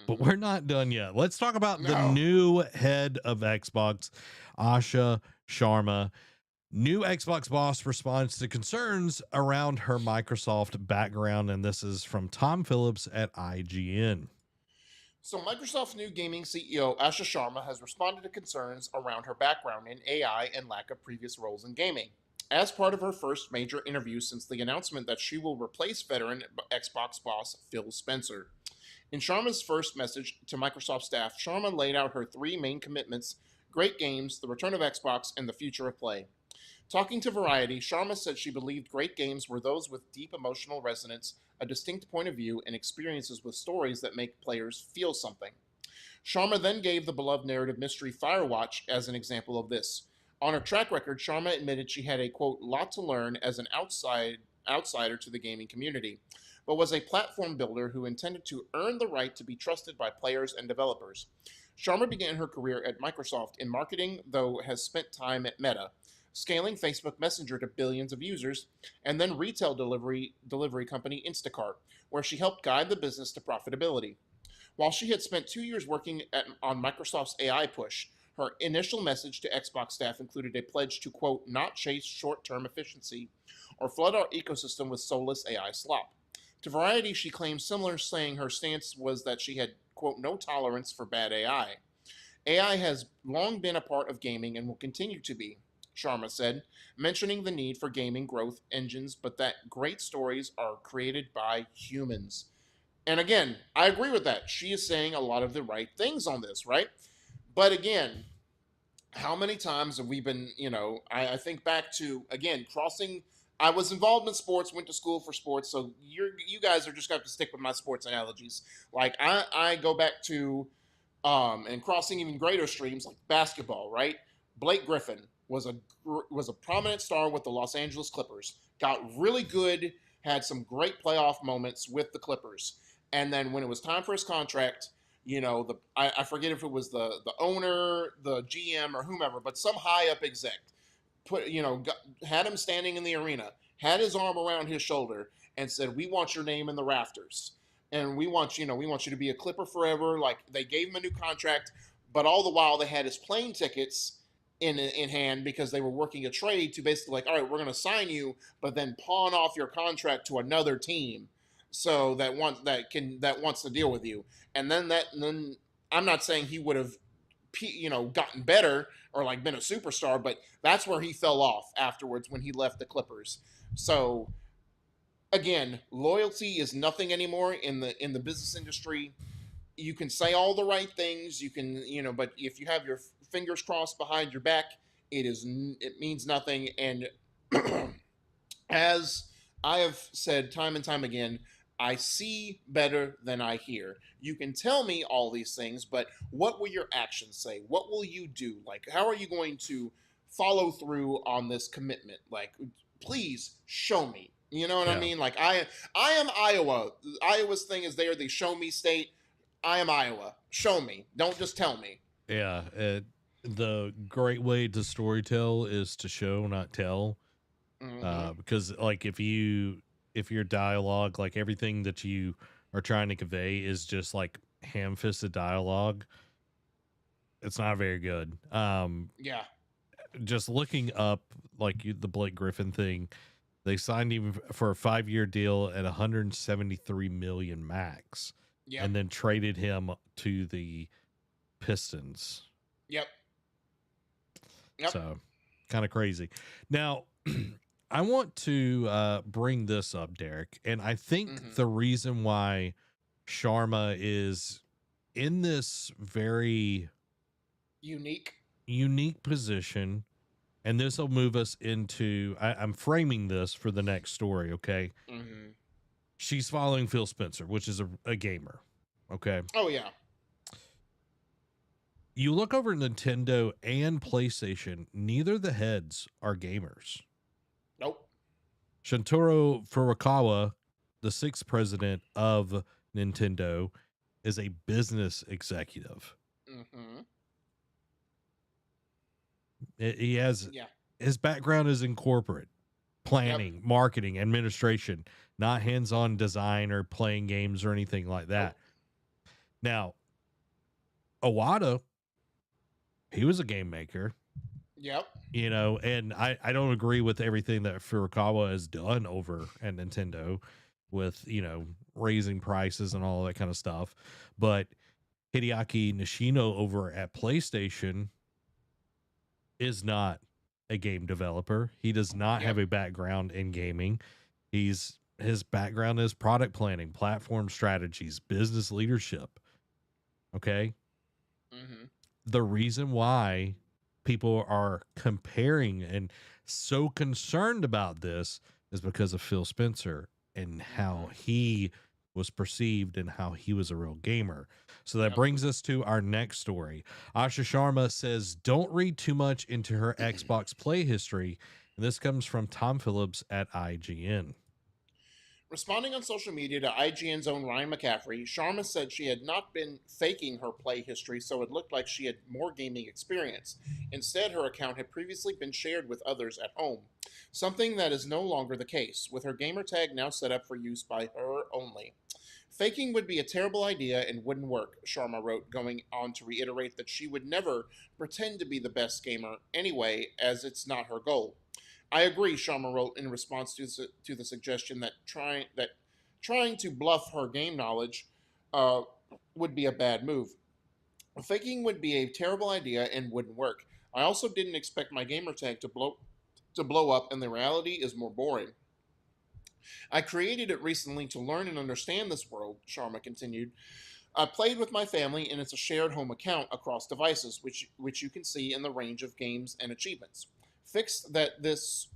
but we're not done yet. Let's talk about the No. new head of Xbox, Asha Sharma. New Xbox boss responds to concerns around her Microsoft background, and this is from Tom Phillips at IGN. So, Microsoft's new gaming CEO, Asha Sharma, has responded to concerns around her background in AI and lack of previous roles in gaming. As part of her first major interview since the announcement that she will replace veteran Xbox boss Phil Spencer. In Sharma's first message to Microsoft staff, Sharma laid out her three main commitments: great games, the return of Xbox, and the future of play. Talking to Variety, Sharma said she believed great games were those with deep emotional resonance, a distinct point of view, and experiences with stories that make players feel something. Sharma then gave the beloved narrative mystery Firewatch as an example of this. On her track record, Sharma admitted she had a quote lot to learn as an outsider to the gaming community, but was a platform builder who intended to earn the right to be trusted by players and developers. Sharma began her career at Microsoft in marketing, though has spent time at Meta, scaling Facebook Messenger to billions of users, and then retail delivery company Instacart, where she helped guide the business to profitability. While she had spent 2 years working on Microsoft's AI push, her initial message to Xbox staff included a pledge to, quote, not chase short term efficiency or flood our ecosystem with soulless AI slop. To Variety, she claimed similar, saying her stance was that she had, quote, no tolerance for bad AI. AI has long been a part of gaming and will continue to be, Sharma said, mentioning the need for gaming growth engines, but that great stories are created by humans. And again, I agree with that. She is saying a lot of the right things on this, right? But again, how many times have we been, I think back to, again, crossing. I was involved in sports, went to school for sports, so you guys are just going to have to stick with my sports analogies. Like, I go back to, and crossing even greater streams like basketball, right? Blake Griffin was a prominent star with the Los Angeles Clippers. Got really good, had some great playoff moments with the Clippers, and then when it was time for his contract, I forget if it was the owner, the GM, or whomever, but some high up exec had him standing in the arena, had his arm around his shoulder, and said, "We want your name in the rafters, and we want you to be a Clipper forever." Like, they gave him a new contract, but all the while they had his plane tickets in hand because they were working a trade to basically, like, all right, we're going to sign you, but then pawn off your contract to another team, so that wants to deal with you. And then I'm not saying he would have gotten better or like been a superstar, but that's where he fell off afterwards when he left the Clippers. So again, loyalty is nothing anymore in the business industry. You can say all the right things, but if you have your fingers crossed behind your back, it means nothing. And as I have said time and time again, I see better than I hear. You can tell me all these things, but what will your actions say? What will you do? Like, how are you going to follow through on this commitment? Like, please show me. You know what I Yeah. mean? Like, I am Iowa. Iowa's thing is they are the show me state. I am Iowa. Show me. Don't just tell me. Yeah. The great way to storytell is to show, not tell. Mm-hmm. Because like if your dialogue, like everything that you are trying to convey is just like ham-fisted dialogue. It's not very good. Yeah. Just looking up like the Blake Griffin thing, they signed him for a 5-year deal at 173 million max, Yep. and then traded him to the Pistons. Yep. Yep. So kind of crazy. Now, I want to bring this up, Derek, and I think the reason why Sharma is in this very unique position, and this will move us into, I'm framing this for the next story, okay? She's following Phil Spencer, which is a gamer, okay? Oh, yeah. You look over Nintendo and PlayStation, neither of the heads are gamers. Nope. Shintaro Furukawa, the 6th president of Nintendo, is a business executive. He has his background is in corporate planning, marketing, administration, not hands-on design or playing games or anything like that. Now, Iwata, he was a game maker. Yep. You know, and I don't agree with everything that Furukawa has done over at Nintendo with, you know, raising prices and all that kind of stuff. But Hideaki Nishino over at PlayStation is not a game developer. He does not have a background in gaming. His background is product planning, platform strategies, business leadership. Okay. The reason why people are comparing and so concerned about this is because of Phil Spencer and how he was perceived and how he was a real gamer. So that brings us to our next story. Asha Sharma says, don't read too much into her Xbox play history. And this comes from Tom Phillips at IGN. Responding on social media to IGN's own Ryan McCaffrey, Sharma said she had not been faking her play history so it looked like she had more gaming experience. Instead, her account had previously been shared with others at home, something that is no longer the case, with her gamer tag now set up for use by her only. Faking would be a terrible idea and wouldn't work, Sharma wrote, going on to reiterate that she would never pretend to be the best gamer anyway, as it's not her goal. I agree, Sharma wrote in response to the suggestion that trying to bluff her game knowledge would be a bad move. Faking would be a terrible idea and wouldn't work. I also didn't expect my gamer tag to blow up, and the reality is more boring. I created it recently to learn and understand this world, Sharma continued. I played with my family, and it's a shared home account across devices, which you can see in the range of games and achievements. Fixed that this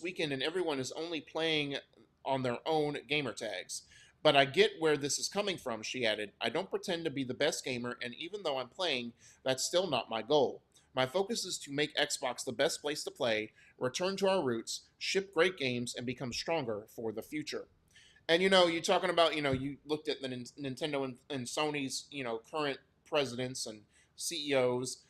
weekend, and everyone is only playing on their own gamer tags. But I get where this is coming from, she added. I don't pretend to be the best gamer, and even though I'm playing, that's still not my goal. My focus is to make Xbox the best place to play, return to our roots, ship great games, and become stronger for the future. And you're talking about, you looked at the Nintendo and Sony's, current presidents and CEOs.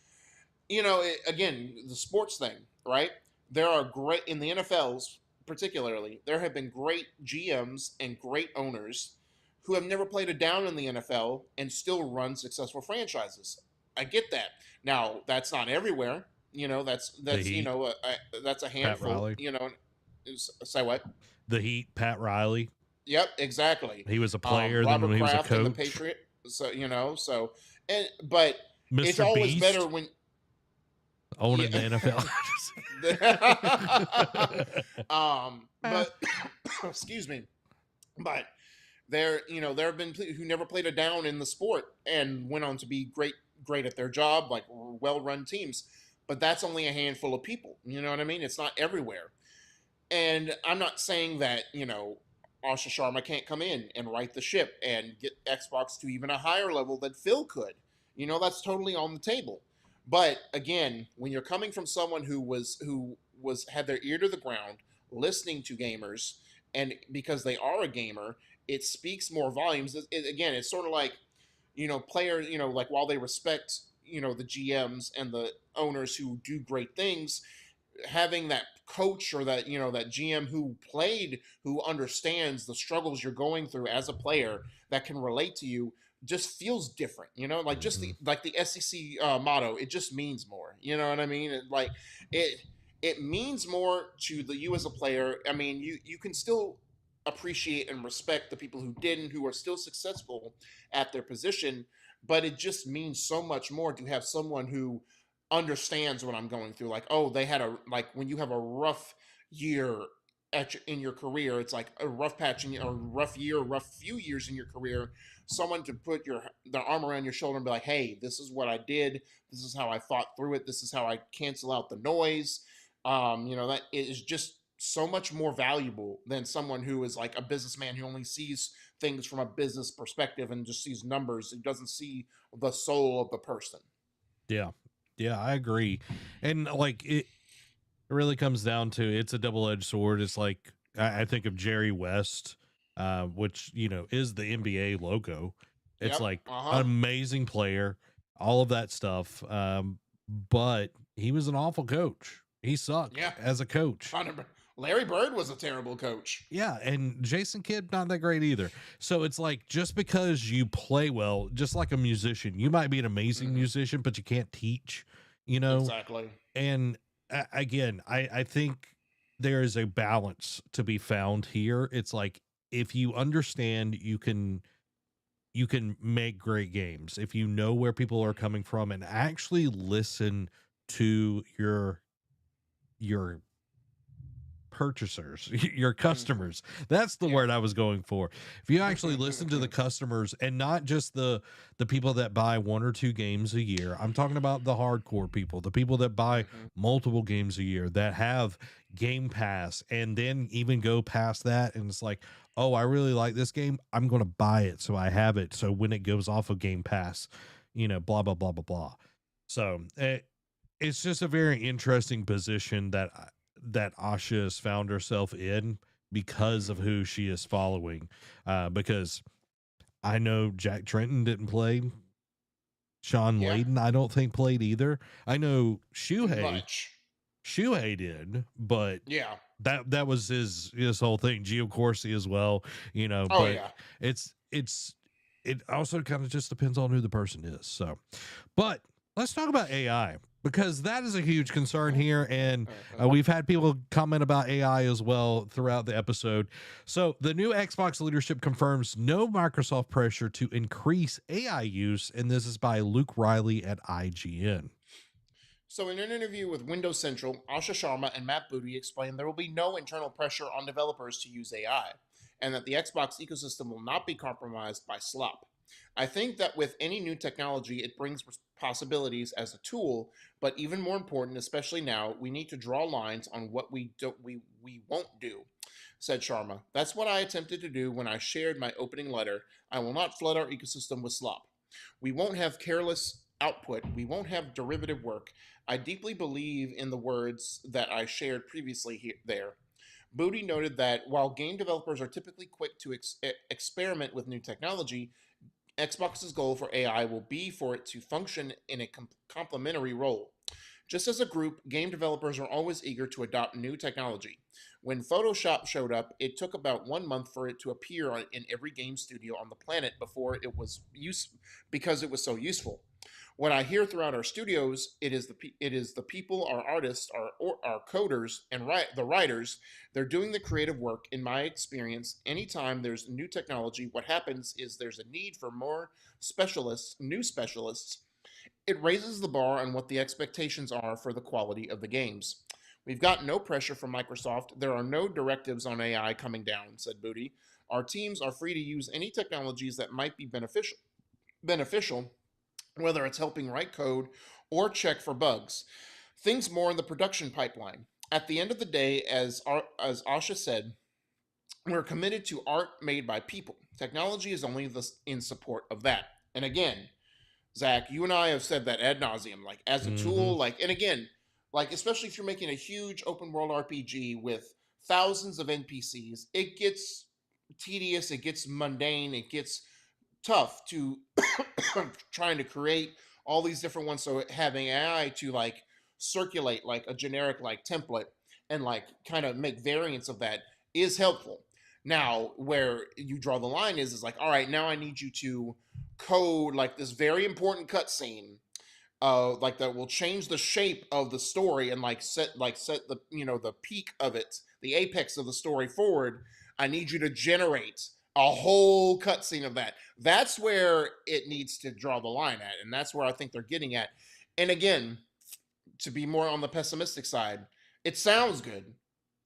Again, the sports thing, right? There are great, in the NFLs particularly, there have been great GMs and great owners who have never played a down in the NFL and still run successful franchises. I get that. Now, that's not everywhere. That's that's a handful. Say what? The Heat, Pat Riley. Yep, exactly. He was a player, Then when he was a coach. And the Patriot. So but Mr. it's always Beast better when owning the NFL. But excuse me, but there have been who never played a down in the sport and went on to be great at their job, like well-run teams. But that's only a handful of people. You know what I mean? It's not everywhere. And I'm not saying that Asha Sharma can't come in and right the ship and get Xbox to even a higher level than Phil could. That's totally on the table. But again, when you're coming from someone who had their ear to the ground, listening to gamers, and because they are a gamer, it speaks more volumes. Again, it's sort of like, players, like while they respect, the GMs and the owners who do great things, having that coach or that that GM who played, who understands the struggles you're going through as a player, that can relate to you, just feels different. Like just Hmm. the SEC motto, it just means more. You know what I mean? It it means more to you as a player. I mean, you can still appreciate and respect the people who didn't, who are still successful at their position, but it just means so much more to have someone who understands what I'm going through. Like, oh, they had a like when you have a rough year in your career, it's like a rough patch in a rough year, rough few years in your career. Someone to put their arm around your shoulder and be like, hey, this is what I did. This is how I fought through it. This is how I cancel out the noise. That is just so much more valuable than someone who is like a businessman who only sees things from a business perspective and just sees numbers. He doesn't see the soul of the person. Yeah. Yeah, I agree. And like it really comes down to, it's a double-edged sword. It's like I think of Jerry West, which is the NBA logo. It's Yep. like Uh an huh. amazing player, all of that stuff. But he was an awful coach. He sucked Yeah. as a coach. Larry Bird was a terrible coach. Yeah, and Jason Kidd not that great either. So it's like, just because you play well, just like a musician, you might be an amazing Hmm. musician, but you can't teach, you know. Exactly. And again, I think there is a balance to be found here. It's like, if you understand, you can make great games if you know where people are coming from and actually listen to your purchasers, your Hmm. customers. That's the Yeah. word I was going for. If you actually listen to the customers, and not just the people that buy one or two games a year, I'm talking about the hardcore people, the people that buy Hmm. multiple games a year, that have Game Pass, and then even go past that, and it's like, oh, I really like this game, I'm going to buy it so I have it, so when it goes off of Game Pass, blah blah blah blah blah. So it's just a very interesting position that Asha has found herself in, because of Hmm. who she is following. Because I know Jack Trenton didn't play. Sean Yeah. Layden, I don't think, played either. I know Much. Shuhei did, but Yeah. that was his whole thing. Gio Corsi as well, Oh but yeah. it's it also kind of just depends on who the person is. So, but let's talk about AI, because that is a huge concern here, and we've had people comment about AI as well throughout the episode. So, the new Xbox leadership confirms no Microsoft pressure to increase AI use, and this is by Luke Riley at IGN. So, in an interview with Windows Central, Asha Sharma and Matt Booty explained there will be no internal pressure on developers to use AI, and that the Xbox ecosystem will not be compromised by slop. I think that with any new technology, it brings possibilities as a tool, but even more important, especially now, we need to draw lines on what we won't do, said Sharma. That's what I attempted to do when I shared my opening letter. I will not flood our ecosystem with slop. We won't have careless output. We won't have derivative work. I deeply believe in the words that I shared previously there. Booty noted that while game developers are typically quick to experiment with new technology, Xbox's goal for AI will be for it to function in a complementary role. Just as a group, game developers are always eager to adopt new technology. When Photoshop showed up, it took about 1 month for it to appear in every game studio on the planet before it was because it was so useful. What I hear throughout our studios, it is the people, our artists, our coders, and the writers. They're doing the creative work. In my experience, anytime there's new technology, what happens is there's a need for more specialists, new specialists. It raises the bar on what the expectations are for the quality of the games. We've got no pressure from Microsoft. There are no directives on AI coming down, said Booty. Our teams are free to use any technologies that might be beneficial, whether it's helping write code or check for bugs. Things more in the production pipeline. At the end of the day, as Asha said, we're committed to art made by people. Technology is only in support of that. And again, Zach, you and I have said that ad nauseum, like as a Mm-hmm. tool, like, and again, like especially if you're making a huge open world RPG with thousands of NPCs, it gets tedious, it gets mundane, it gets tough to trying to create all these different ones. So having AI to like circulate like a generic like template and like kind of make variants of that is helpful. Now, where you draw the line is like, all right, now I need you to code like this very important cutscene, like that will change the shape of the story and like set the the peak of it, the apex of the story forward. I need you to generate a whole cutscene of that. That's where it needs to draw the line at, and that's where I think they're getting at. And again, to be more on the pessimistic side, it sounds good,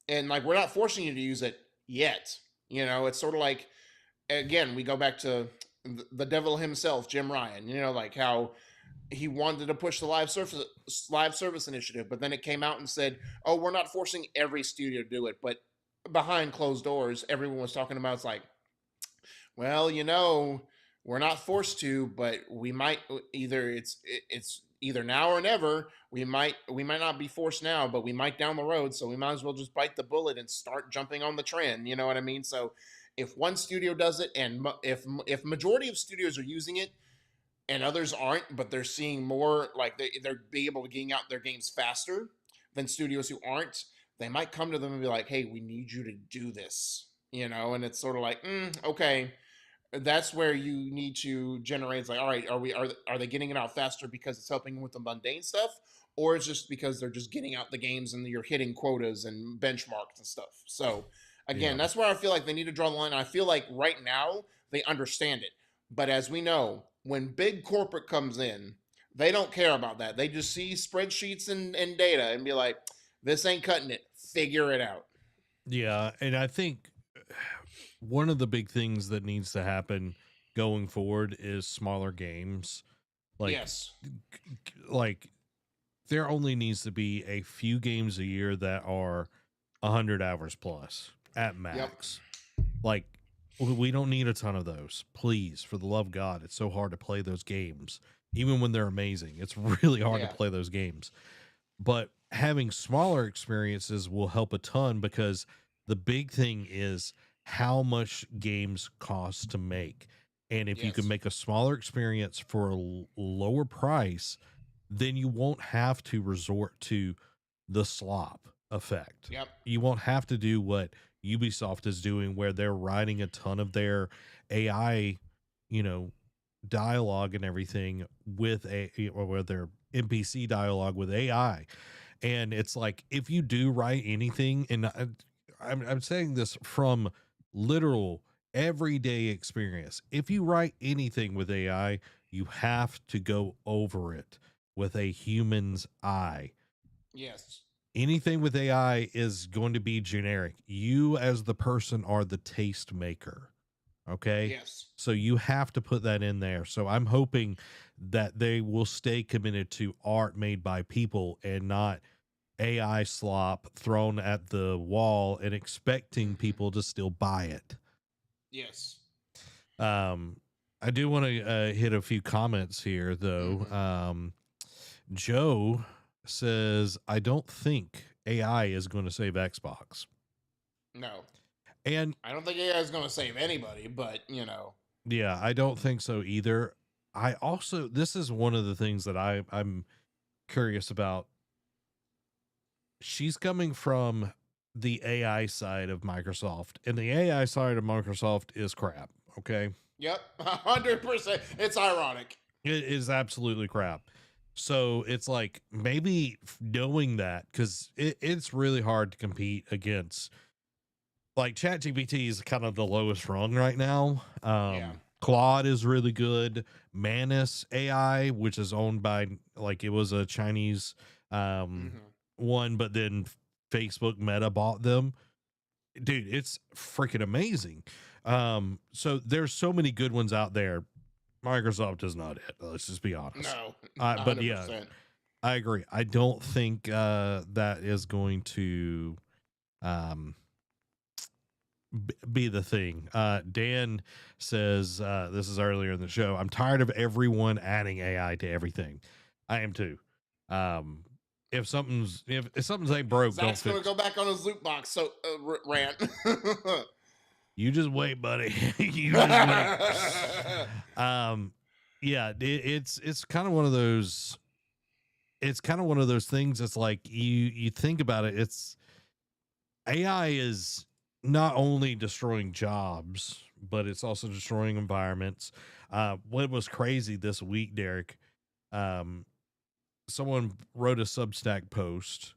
and like we're not forcing you to use it yet. It's sort of like, again, we go back to the devil himself, Jim Ryan. Like how he wanted to push the live service initiative, but then it came out and said, "Oh, we're not forcing every studio to do it." But behind closed doors, everyone was talking about it's like, well, we're not forced to, but we might it's either now or never. We might not be forced now, but we might down the road. So we might as well just bite the bullet and start jumping on the trend. You know what I mean? So if one studio does it, and if majority of studios are using it and others aren't, but they're seeing more like they're be able to getting out their games faster than studios who aren't, they might come to them and be like, "Hey, we need you to do this," and it's sort of like, okay, that's where you need to generate. It's like, all right, are they getting it out faster because it's helping with the mundane stuff, or it's just because they're just getting out the games and you're hitting quotas and benchmarks and stuff? So again, Yeah. that's where I feel like they need to draw the line. I feel like right now they understand it, but as we know, when big corporate comes in, they don't care about that. They just see spreadsheets and data and be like, this ain't cutting it. Figure it out. Yeah, and I think one of the big things that needs to happen going forward is smaller games. Like Yes. like there only needs to be a few games a year that are 100 hours plus at Yep. max. Like we don't need a ton of those. Please, for the love of God, it's so hard to play those games. Even when they're amazing, it's really hard to Yeah. play those games. But having smaller experiences will help a ton because the big thing is how much games cost to make. And if you can Yes. make a smaller experience for a lower price, then you won't have to resort to the slop effect. Yep. You won't have to do what Ubisoft is doing where they're writing a ton of their AI, you know, dialogue and everything with or their NPC dialogue with AI. And it's like, if you do write anything, and I'm saying this from literal everyday experience, if you write anything with AI, you have to go over it with a human's eye. Yes. Anything with AI is going to be generic. You, as the person, are the taste maker. Okay. Yes. So you have to put that in there. So I'm hoping that they will stay committed to art made by people and not AI slop thrown at the wall and expecting people to still buy it. Yes. I do want to hit a few comments here, though. Joe says, I don't think AI is going to save Xbox. No. And I don't think AI is going to save anybody, but yeah, I don't think so either. I also, this is one of the things that I'm curious about. She's coming from the AI side of Microsoft, and the AI side of Microsoft is crap. Okay. Yep, 100%. It's ironic. It is absolutely crap. So it's like maybe knowing that, because it's really hard to compete against, like, ChatGPT is kind of the lowest rung right now. Yeah. Claude is really good. Manus AI, which is owned by, like, it was a Chinese one, but then Facebook Meta bought them. Dude, it's freaking amazing. So there's so many good ones out there. Microsoft is not it. Let's just be honest. No, But 100%. yeah, I agree. I don't think that is going to be the thing. Dan says, this is earlier in the show, I'm tired of everyone adding AI to everything. I am too. If something's ain't broke, Zach's don't going fix. to go back on his loot box. So rant. You just wait, buddy. You just wait. Yeah, it's kind of one of those. It's kind of one of those things. It's like you think about it. AI is not only destroying jobs, but it's also destroying environments. What was crazy this week, Derek? Um, Someone wrote a Substack post,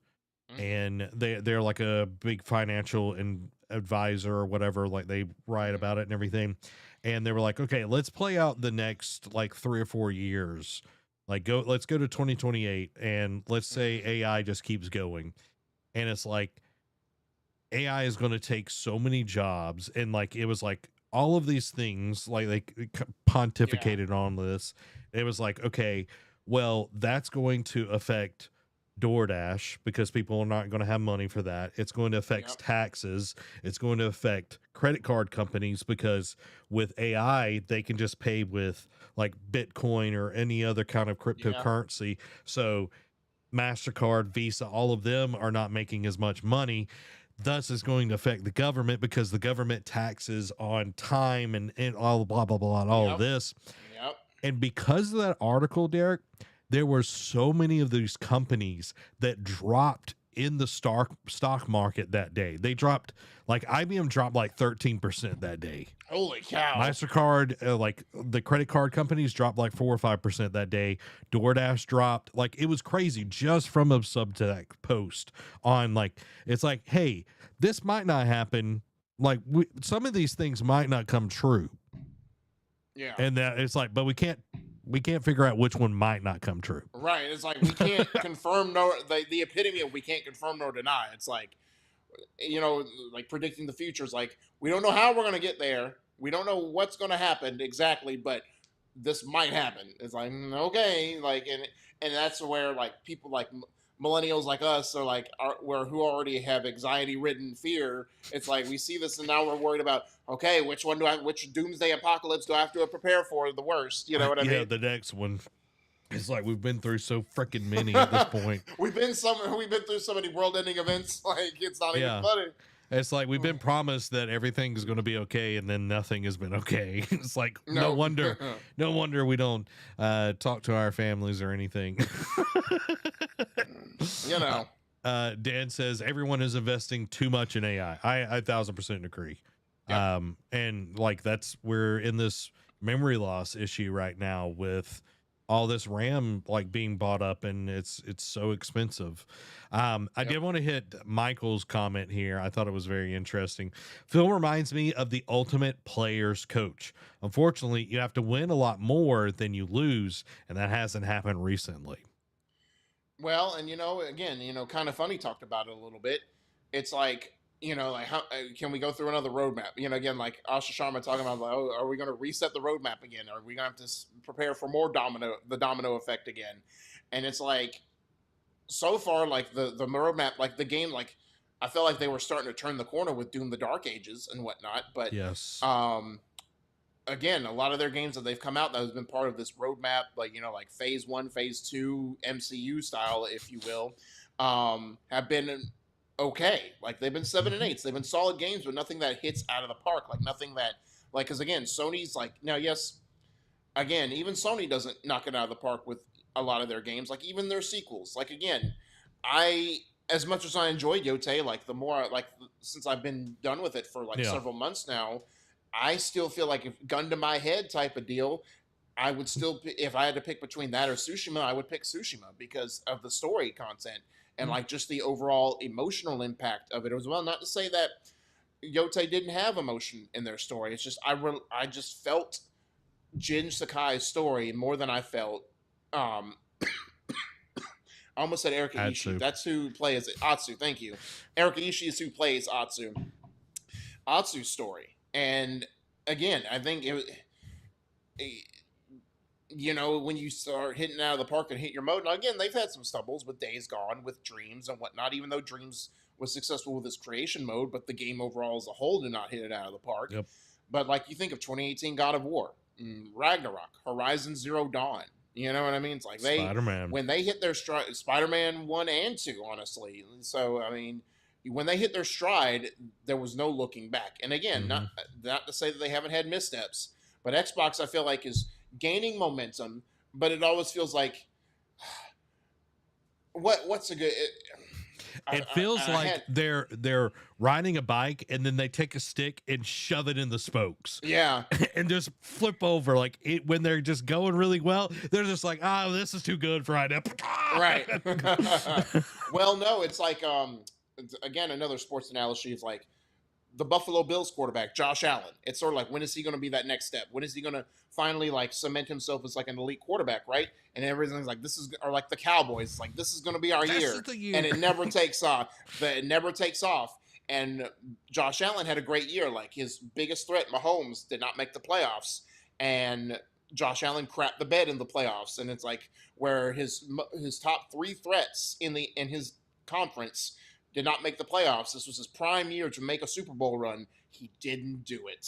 Mm-hmm. and they're like a big financial and advisor or whatever. Like they write Mm-hmm. about it and everything, and they were like, okay, let's play out the next like 3 or 4 years. Like let's go to 2028, and let's say Mm-hmm. AI just keeps going, and it's like AI is going to take so many jobs, and like it was like all of these things like they Yeah. pontificated on this. It was like, okay, well, that's going to affect DoorDash because people are not going to have money for that. It's going to affect Yep. taxes. It's going to affect credit card companies because with AI they can just pay with like Bitcoin or any other kind of Yeah. cryptocurrency. So MasterCard, Visa, all of them are not making as much money. Thus, is going to affect the government because the government taxes on time and all blah, blah, blah, and all of Yep. this. Yep. And because of that article, Derek, there were so many of these companies that dropped in the stock market that day. They dropped, like IBM dropped like 13% that day. Holy cow. MasterCard, like the credit card companies dropped like 4 or 5% that day. DoorDash dropped. Like it was crazy just from a Substack post on like, it's like, hey, this might not happen. Like some of these things might not come true. Yeah. And that it's like, but we can't figure out which one might not come true. Right. It's like we can't confirm nor the epitome of we can't confirm nor deny. It's like, like predicting the future is like we don't know how we're gonna get there. We don't know what's gonna happen exactly, but this might happen. It's like okay, like and that's where like people like millennials like us are like who already have anxiety ridden fear. It's like we see this and now we're worried about okay, which doomsday apocalypse do I have to prepare for the worst? You know what I Yeah, mean? the next one. It's like we've been through so freaking many at this point. We've been through so many world ending events like it's not even Yeah. funny. It's like we've been promised that everything is going to be okay, and then nothing has been okay. It's like No. no wonder we don't talk to our families or anything. you know. Dan says everyone is investing too much in AI. I 1,000% agree. Yep. And like we're in this memory loss issue right now with all this RAM like being bought up, and it's so expensive. I Yep. did want to hit Michael's comment here. I thought it was very interesting. Phil reminds me of the ultimate player's coach. Unfortunately, you have to win a lot more than you lose, and that hasn't happened recently. Well, and again, kind of funny talked about it a little bit. It's like, like how can we go through another roadmap? Again, like Asha Sharma talking about, like, oh, are we going to reset the roadmap again? Are we going to have to prepare for more the domino effect again? And it's like, so far, like the roadmap, like the game, like I felt like they were starting to turn the corner with Doom: The Dark Ages and whatnot. But Yes. again, a lot of their games that they've come out that has been part of this roadmap, like like Phase 1, Phase 2, MCU style, if you will, have been okay. Like they've been 7 and 8s. They've been solid games, but nothing that hits out of the park. Like nothing that, like, because again, Sony's like now, yes, again, even Sony doesn't knock it out of the park with a lot of their games. Like even their sequels. Like again, I as much as I enjoyed Yote, like the more like since I've been done with it for like Yeah. several months now, I still feel like if gun to my head type of deal, I would still if I had to pick between that or Tsushima, I would pick Tsushima because of the story content and like just the overall emotional impact of it as well. Not to say that Yote didn't have emotion in their story. It's just I just felt Jin Sakai's story more than I felt. Um, I almost said Erika Ishii. Atsu. That's who plays it. Atsu. Thank you. Erika Ishii is who plays Atsu. Atsu's story, and again, I think when you start hitting out of the park and hit your mode. Now, again, they've had some stumbles with Days Gone, with Dreams and whatnot. Even though Dreams was successful with its creation mode, but the game overall as a whole did not hit it out of the park. Yep. But like you think of 2018 God of War, Ragnarok, Horizon Zero Dawn. You know what I mean? It's like Spider-Man. when they hit their stride, Spider-Man 1 and 2, honestly. So I mean, when they hit their stride, there was no looking back. And again, not to say that they haven't had missteps, but Xbox I feel like is gaining momentum, but it always feels like what's a good It feels I like had, they're riding a bike and then they take a stick and shove it in the spokes yeah, and just flip over like it when they're just going really well. They're just like, oh, this is too good for right now. right. Well, no, it's like again, another sports analogy is like the Buffalo Bills quarterback, Josh Allen. It's sort of like, when is he going to be that next step? When is he going to finally like cement himself as like an elite quarterback, right? And everything's like, this is, or like the Cowboys, it's like, this is going to be our This year. is the year. And it never takes off. It never takes off. And Josh Allen had a great year. Like his biggest threat, Mahomes, did not make the playoffs. And Josh Allen crapped the bed in the playoffs. And it's like where his top three threats in his conference did not make the playoffs. This was his prime year to make a Super Bowl run. He didn't do it.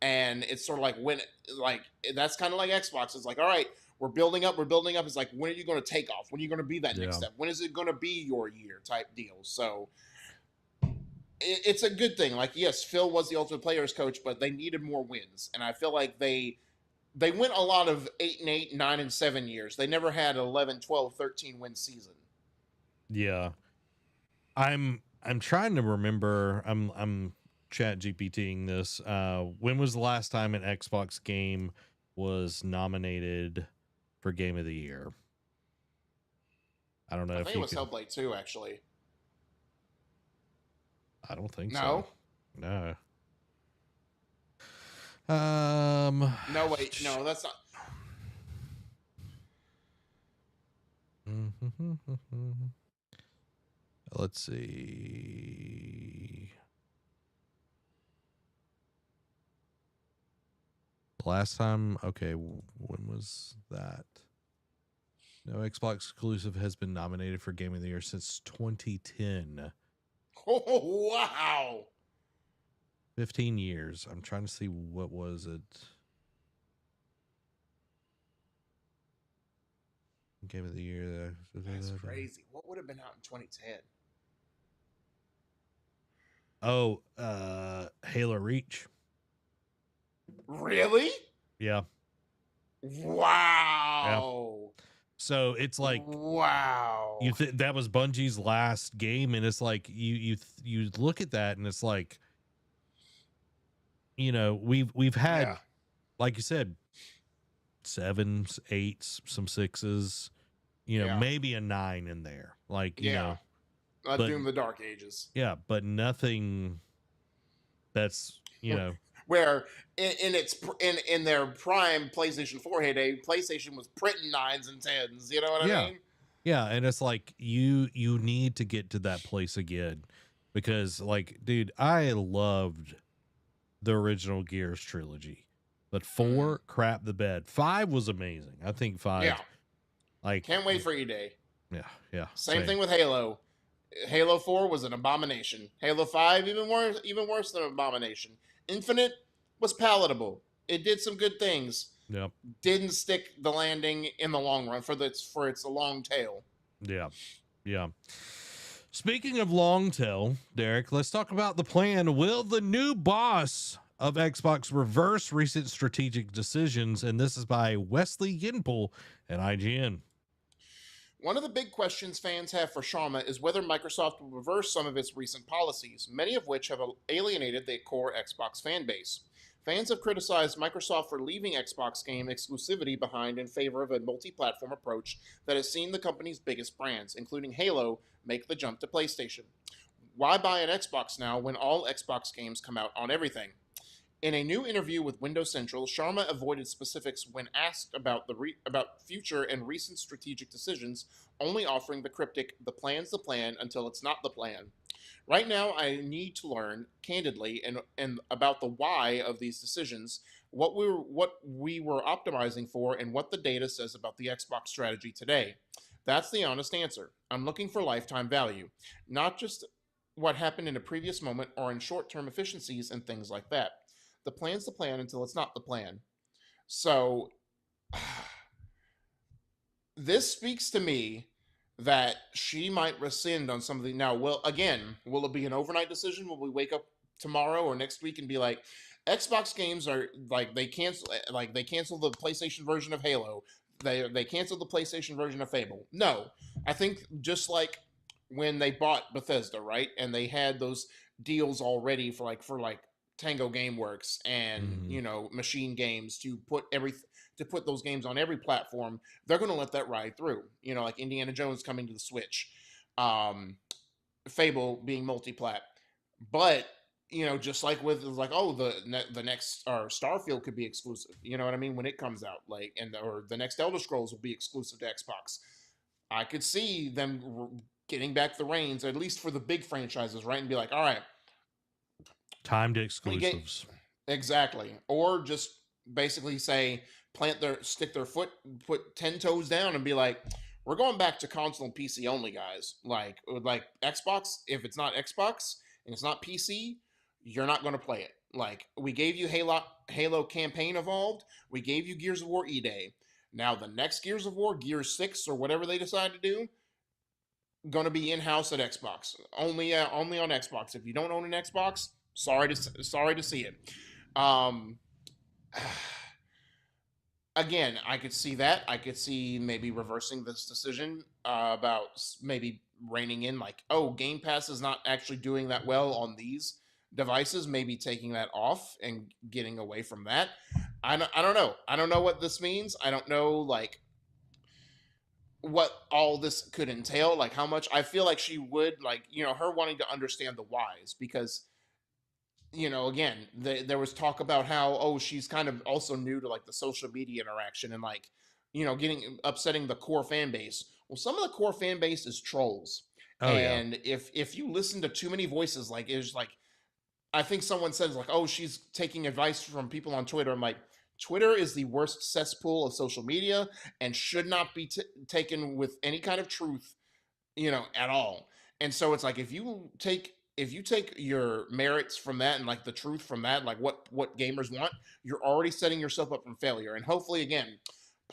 And it's sort of like when, like, that's kind of like Xbox. It's like, all right, we're building up. It's like, when are you going to take off? When are you going to be that next step? When is it going to be your year type deal? So it's a good thing. Like, yes, Phil was the Ultimate Players coach, but they needed more wins. And I feel like they went a lot of 8-8, 9-7 years. They never had 11, 12, 13 win season. Yeah. I'm trying to remember. I'm chat GPTing this. When was the last time an Xbox game was nominated for Game of the Year? I don't know. I think it was Hellblade 2, actually. I don't think so. No. No, wait. No, that's not. Let's see. Last time, okay, when was that? No Xbox exclusive has been nominated for Game of the Year since 2010. Oh, wow. 15 years. I'm trying to see, what was it? Game of the Year. That's crazy. What would have been out in 2010? Oh, Halo Reach. Really? Yeah. Wow. Yeah. So it's like, wow. That was Bungie's last game, and it's like you look at that, and it's like, you know, we've had, like you said, 7s, 8s, some 6s, you know, maybe a 9 in there, like, you know, Doom the Dark Ages. Yeah, but nothing that's, you know, where in their prime PlayStation 4 heyday, PlayStation was printing 9s and 10s. You know what I mean? Yeah, and it's like you need to get to that place again, because, like, dude, I loved the original Gears trilogy, but 4 crap the bed. 5 was amazing. I think 5. Yeah. Like, can't wait for E-Day. Yeah. Same thing with Halo. Halo 4 was an abomination. Halo 5 even worse than an abomination. Infinite was palatable. It did some good things. Yep. Didn't stick the landing in the long run for its long tail. Yeah. Speaking of long tail, Derek, let's talk about the plan. Will the new boss of Xbox reverse recent strategic decisions? And this is by Wesley Yinpel at IGN. One of the big questions fans have for Sharma is whether Microsoft will reverse some of its recent policies, many of which have alienated the core Xbox fan base. Fans have criticized Microsoft for leaving Xbox game exclusivity behind in favor of a multi-platform approach that has seen the company's biggest brands, including Halo, make the jump to PlayStation. Why buy an Xbox now when all Xbox games come out on everything? In a new interview with Windows Central, Sharma avoided specifics when asked about about future and recent strategic decisions, only offering the cryptic, "The plan's the plan until it's not the plan." Right now, I need to learn, candidly, and about the why of these decisions, what we were optimizing for, and what the data says about the Xbox strategy today. That's the honest answer. I'm looking for lifetime value, not just what happened in a previous moment or in short-term efficiencies and things like that. The plan's the plan until it's not the plan. So this speaks to me that she might rescind on some of the, now, well, again, will it be an overnight decision? Will we wake up tomorrow or next week and be like, Xbox games are like, they cancel the PlayStation version of Halo. They canceled the PlayStation version of Fable. No, I think just like when they bought Bethesda, right? And they had those deals already for like Tango GameWorks and Mhm. Machine Games to put those games on every platform. They're going to let that ride through. Like Indiana Jones coming to the Switch, um, Fable being multi-plat, but just like with like, oh, the next or Starfield could be exclusive. You know what I mean, when it comes out, like, or the next Elder Scrolls will be exclusive to Xbox. I could see them getting back the reins, at least for the big franchises, right? And be like, all right, Timed we get exclusives. exactly, or just basically say stick their foot, put 10 toes down, and be like, we're going back to console and PC only, guys. Like Xbox, if it's not Xbox and it's not PC, you're not going to play it. Like, we gave you Halo campaign evolved, we gave you Gears of War E-Day. Now the next Gears of War, Gears 6 or whatever they decide to do, going to be in house at Xbox. Only on Xbox. If you don't own an Xbox, sorry to see it. Um, Again, I could see that. I could see maybe reversing this decision about maybe reining in, like, oh, Game Pass is not actually doing that well on these devices. Maybe taking that off and getting away from that. I don't know. I don't know what this means. I don't know, like, what all this could entail, like how much. I feel like she would, like, her wanting to understand the whys, because again, there was talk about how, oh, she's kind of also new to like the social media interaction, and like, getting upsetting the core fan base. Well, some of the core fan base is trolls, Oh yeah. and if you listen to too many voices, like, it's like, I think someone says like, oh, she's taking advice from people on Twitter. I'm like, Twitter is the worst cesspool of social media and should not be taken with any kind of truth, at all. And so it's like, if you take your merits from that and like the truth from that, like what gamers want, you're already setting yourself up for failure. And hopefully, again,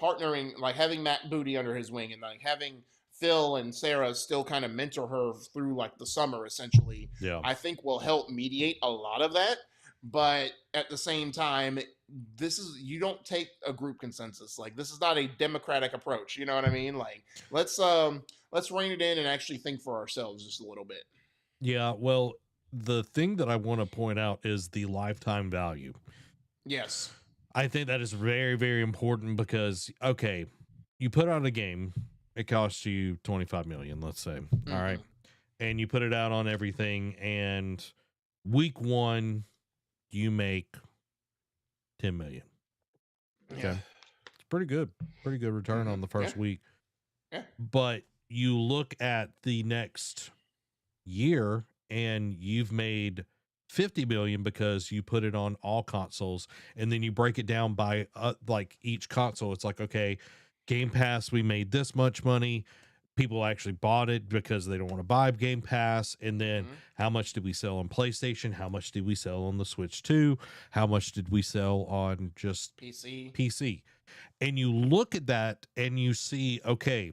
partnering, like having Matt Booty under his wing, and like having Phil and Sarah still kind of mentor her through like the summer, essentially, Yeah. I think will help mediate a lot of that. But at the same time, you don't take a group consensus. Like, this is not a democratic approach. You know what I mean? Like, let's rein it in and actually think for ourselves just a little bit. Yeah. Well, the thing that I want to point out is the lifetime value. Yes. I think that is very, very important because, okay, you put out a game, it costs you 25 million, let's say. All right. Mm-hmm. And you put it out on everything, and week one, you make 10 million. Yeah. Okay. It's pretty good. Pretty good return Mm-hmm. on the Yeah. first week. Yeah. But you look at the next year and you've made 50 million because you put it on all consoles, and then you break it down by like each console. It's like, okay, Game Pass, we made this much money. People actually bought it because they don't want to buy Game Pass. And then Mm-hmm. how much did we sell on PlayStation? How much did we sell on the Switch 2? How much did we sell on just PC. PC? And you look at that and you see, okay,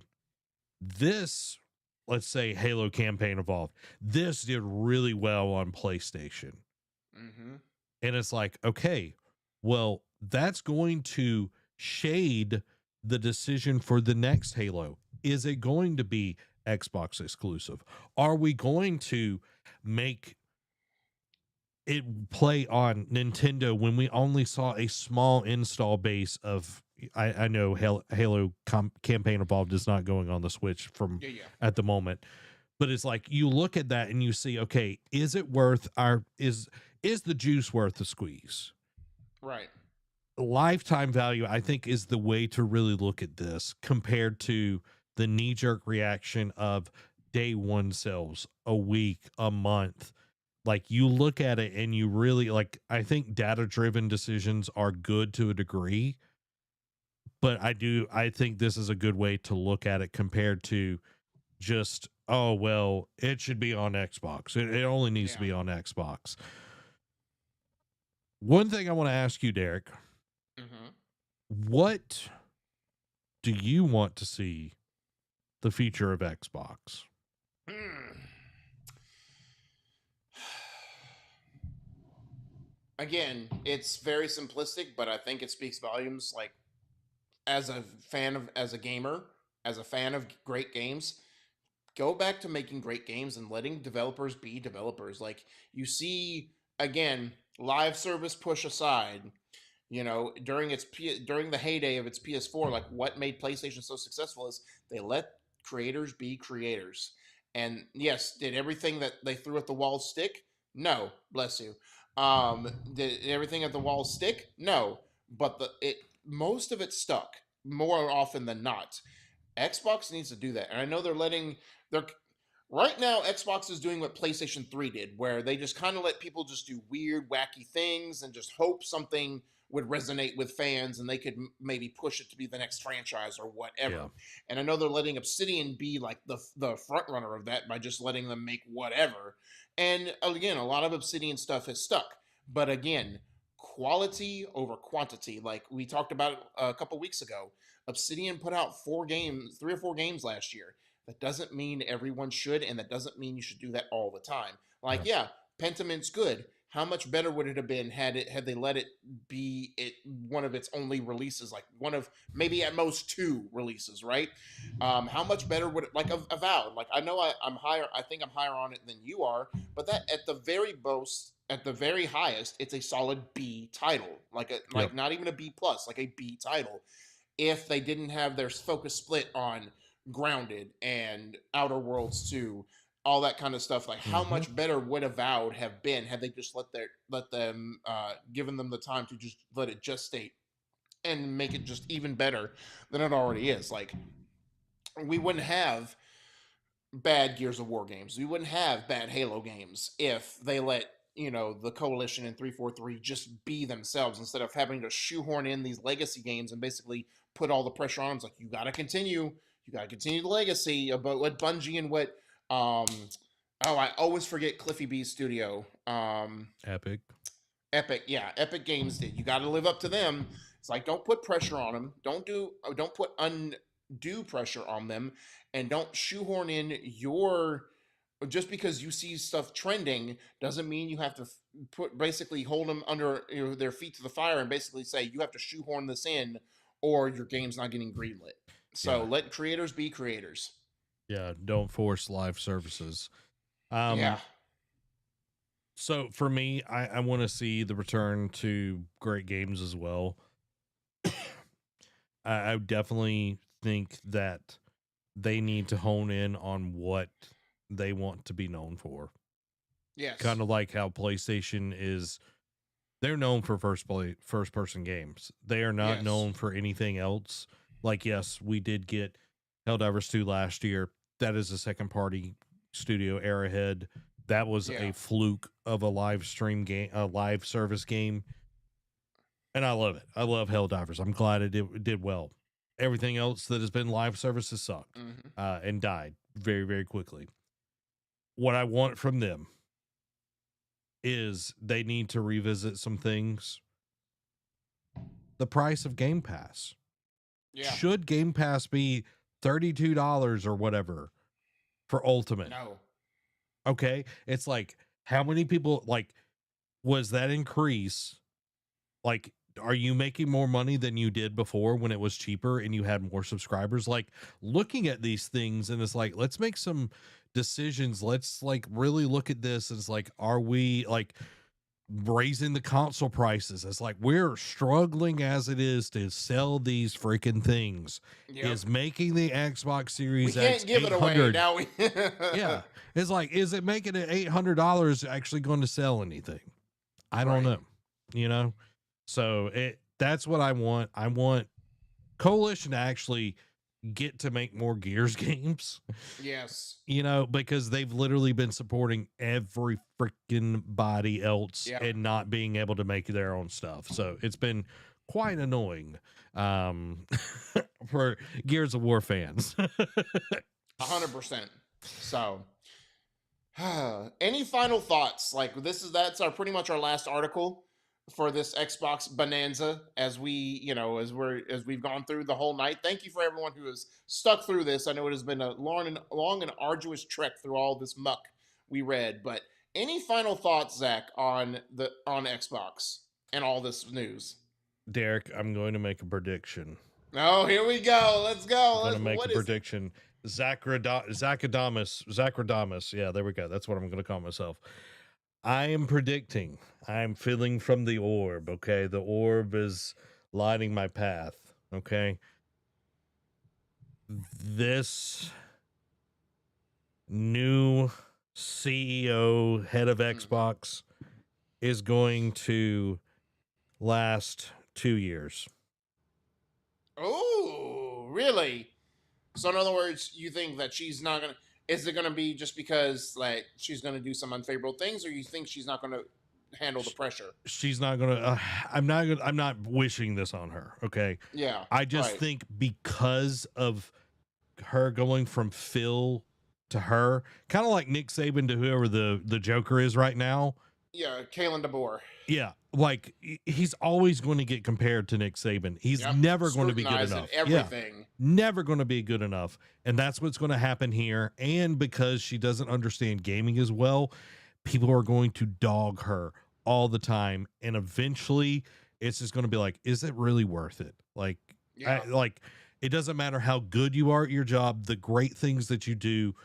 this, let's say Halo campaign evolved, this did really well on PlayStation. Mm-hmm. And it's like, okay, well, that's going to shade the decision for the next Halo. Is it going to be Xbox exclusive? Are we going to make it play on Nintendo when we only saw a small install base of? I know Halo campaign evolved is not going on the Switch from Yeah. Yeah. at the moment, but it's like you look at that and you see, okay, is it worth is the juice worth the squeeze? Right. Lifetime value, I think, is the way to really look at this compared to the knee jerk reaction of day one sales, a week, a month. Like, you look at it and you really, like, I think data driven decisions are good to a degree, but I think this is a good way to look at it compared to just, oh, well, it should be on Xbox. It only needs to Yeah. be on Xbox. One thing I want to ask you, Derek, Mm-hmm. what do you want to see the future of Xbox? Again, it's very simplistic, but I think it speaks volumes. Like, as a gamer, as a fan of great games, go back to making great games and letting developers be developers. Like you see again, live service push aside, during the heyday of its PS4, like what made PlayStation so successful is they let creators be creators. And yes, did everything that they threw at the wall stick? No, bless you. Did everything at the wall stick? No, but the it most of it stuck more often than not. Xbox needs to do that, and I know they're right now. Xbox is doing what PlayStation 3 did, where they just kind of let people just do weird, wacky things and just hope something would resonate with fans and they could maybe push it to be the next franchise or whatever. Yeah. And I know they're letting Obsidian be like the front runner of that by just letting them make whatever. And again, a lot of Obsidian stuff has stuck, but again, quality over quantity. Like we talked about a couple weeks ago, Obsidian put out 3 or 4 games last year. That doesn't mean everyone should, and that doesn't mean you should do that all the time. Like, Yeah. yeah, Pentament's good. How much better would it have been had they let it be one of its only releases, like one of maybe at most 2 releases, right? How much better would it like Avowed? Like I know I'm higher. I think I'm higher on it than you are, but that at the very most, at the very highest, it's a solid B title, Yep. not even a B plus, like a B title. If they didn't have their focus split on Grounded and Outer Worlds 2, all that kind of stuff, like how Mm-hmm. much better would Avowed have been had they just let them given them the time to just let it gestate and make it just even better than it already is. Like we wouldn't have bad Gears of War games. We wouldn't have bad Halo games if they let the Coalition and 343 just be themselves instead of having to shoehorn in these legacy games and basically put all the pressure on them. It's like you got to continue the legacy about what Bungie and what I always forget Cliffy B's studio. Epic. Epic, yeah, Epic Games did. You got to live up to them. It's like don't put pressure on them. Don't put undue pressure on them, and don't shoehorn in your. Just because you see stuff trending doesn't mean you have to basically hold them under their feet to the fire and basically say you have to shoehorn this in or your game's not getting greenlit. So Yeah. let creators be creators. Yeah. Don't force live services. Yeah. So for me, I want to see the return to great games as well. I definitely think that they need to hone in on what they want to be known for. Yes. Kind of like how PlayStation is, they're known for first person games. They are not Yes. known for anything else. Like, yes, we did get Helldivers 2 last year. That is a second party studio, Arrowhead. That was Yeah. a fluke of a live stream game, a live service game. And I love it. I love Helldivers. I'm glad it did well. Everything else that has been live services sucked and died very, very quickly. What I want from them is they need to revisit some things. The price of Game Pass. Yeah. Should Game Pass be $32 or whatever for Ultimate? No. Okay. It's like, how many people, like, was that increase? Like, are you making more money than you did before when it was cheaper and you had more subscribers? Like, looking at these things, and it's like, let's make some decisions. Let's like really look at this. And it's like, are we like raising the console prices? It's like, we're struggling as it is to sell these freaking things. Yep. Is making the Xbox Series we can't X give it away 800 now. yeah. It's like, is it making it $800 actually going to sell anything? I don't know, So that's what I want. I want Coalition to actually get to make more Gears games. Yes. Because they've literally been supporting every freaking body else and not being able to make their own stuff. So it's been quite annoying for Gears of War fans. 100%. So any final thoughts? Like that's pretty much our last article for this Xbox bonanza as we've gone through the whole night. Thank you for everyone who has stuck through this. I know it has been a long and arduous trek through all this muck we read, but any final thoughts, Zach, on Xbox and all this news? Derek, I'm going to make a prediction. Oh, here we go. Let's go. I'm going to make a prediction. Zachradamus. Yeah, there we go. That's what I'm going to call myself. I am predicting. I'm feeling from the orb. Okay, the orb is lighting my path. Okay, this new CEO, head of Xbox, is going to last 2 years. Oh, really? So in other words, you think that she's not gonna? Is it gonna be just because like she's gonna do some unfavorable things, or you think she's not gonna handle the pressure? She's not gonna. I'm not wishing this on her. Okay, Yeah, I just right. think because of her going from Phil to her, kind of like Nick Saban to whoever the Joker is right now. Yeah, Kalen DeBoer. Yeah, like he's always going to get compared to Nick Saban. He's Yep, never going to be good scrutinizing enough. Yeah, everything. never going to be good enough. And that's what's going to happen here. And because she doesn't understand gaming as well, people are going to dog her all the time. And eventually it's just going to be like, is it really worth it? Like, Yeah, like it doesn't matter how good you are at your job, the great things that you do,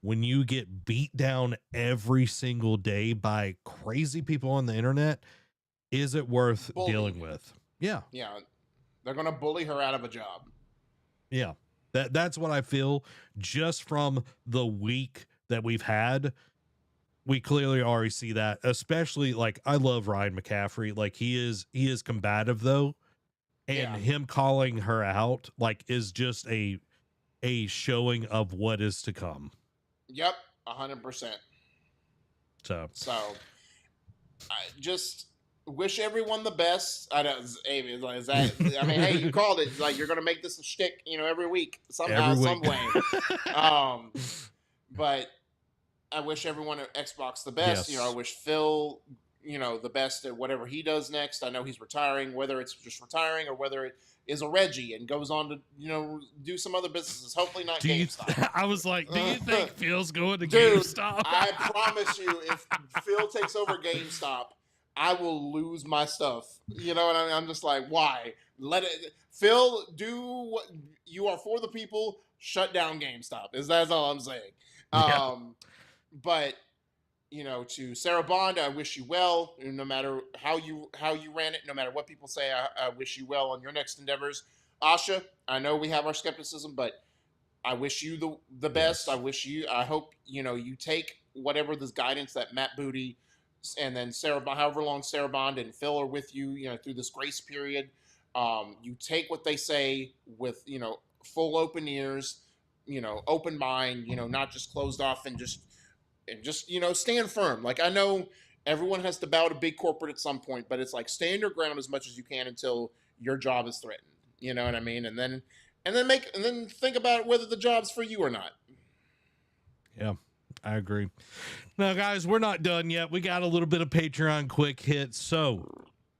when you get beat down every single day by crazy people on the internet, is it worth bullied. dealing with? Yeah. Yeah, they're gonna bully her out of a job. Yeah. That's what I feel just from the week that we've had. We clearly already see that, especially like I love Ryan McCaffrey. Like he is combative though. And Yeah. him calling her out like is just a showing of what is to come. Yep. 100%. So So I just wish everyone the best. I don't. Amy, is that? I mean, hey, you called it. Like you're gonna make this a shtick, every week somehow, every some week. way. Um, but I wish everyone at Xbox the best. I Yes. wish Phil, the best at whatever he does next. I know he's retiring, whether it's just retiring or whether it is a Reggie and goes on to, do some other businesses. Hopefully not Do you GameStop. I was like, do you think Phil's going to Dude, GameStop? I promise you, if Phil takes over GameStop, I will lose my stuff. You know what I mean? I'm just like, why? Let it, Phil, do what you are for the people. Shut down GameStop. That's all I'm saying. Yeah. But to Sarah Bond, I wish you well. No matter how you ran it, no matter what people say, I wish you well on your next endeavors. Asha, I know we have our skepticism, but I wish you the best. Yes. I hope you take whatever this guidance that Matt Booty and then Sarah, however long Sarah Bond and Phil are with you, through this grace period. You take what they say with full open ears, open mind, not just closed off and just stand firm. Like I know everyone has to bow to big corporate at some point, but it's like stand your ground as much as you can until your job is threatened. You know what I mean? And then think about whether the job's for you or not. Yeah, I agree. Now, guys, we're not done yet. We got a little bit of Patreon quick hits. So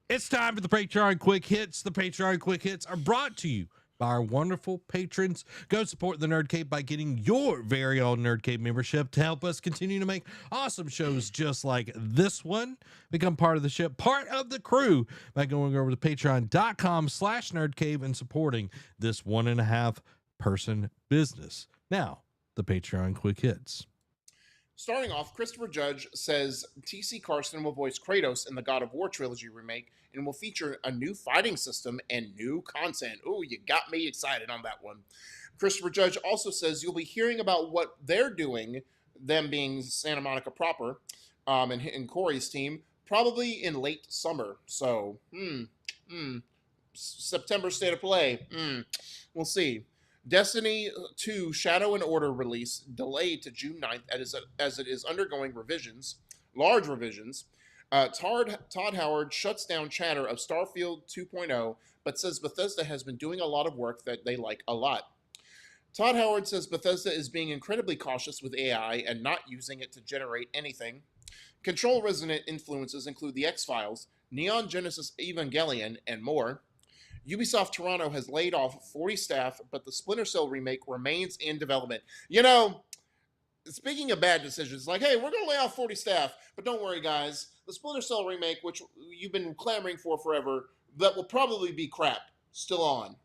it's time for the Patreon quick hits. The Patreon quick hits are brought to you by our wonderful patrons. Go support the Nerd Cave by getting your very own Nerd Cave membership to help us continue to make awesome shows just like this one. Become part of the ship, part of the crew by going over to patreon.com/nerdcave and supporting this 1.5 person business. Now, the Patreon quick hits. Starting off, Christopher Judge says T.C. Carson will voice Kratos in the God of War trilogy remake and will feature a new fighting system and new content. Ooh, you got me excited on that one. Christopher Judge also says you'll be hearing about what they're doing, them being Santa Monica proper, and Corey's team, probably in late summer. So, September state of play. We'll see. Destiny 2 Shadow and Order release delayed to June 9th as it is undergoing large revisions. Todd Howard shuts down chatter of Starfield 2.0, but says Bethesda has been doing a lot of work that they like a lot. Todd Howard says Bethesda is being incredibly cautious with AI and not using it to generate anything. Control resonant influences include The X-Files, Neon Genesis Evangelion, and more. Ubisoft Toronto has laid off 40 staff, but the Splinter Cell remake remains in development. Speaking of bad decisions, like, hey, we're going to lay off 40 staff, but don't worry, guys. The Splinter Cell remake, which you've been clamoring for forever, that will probably be crap, still on.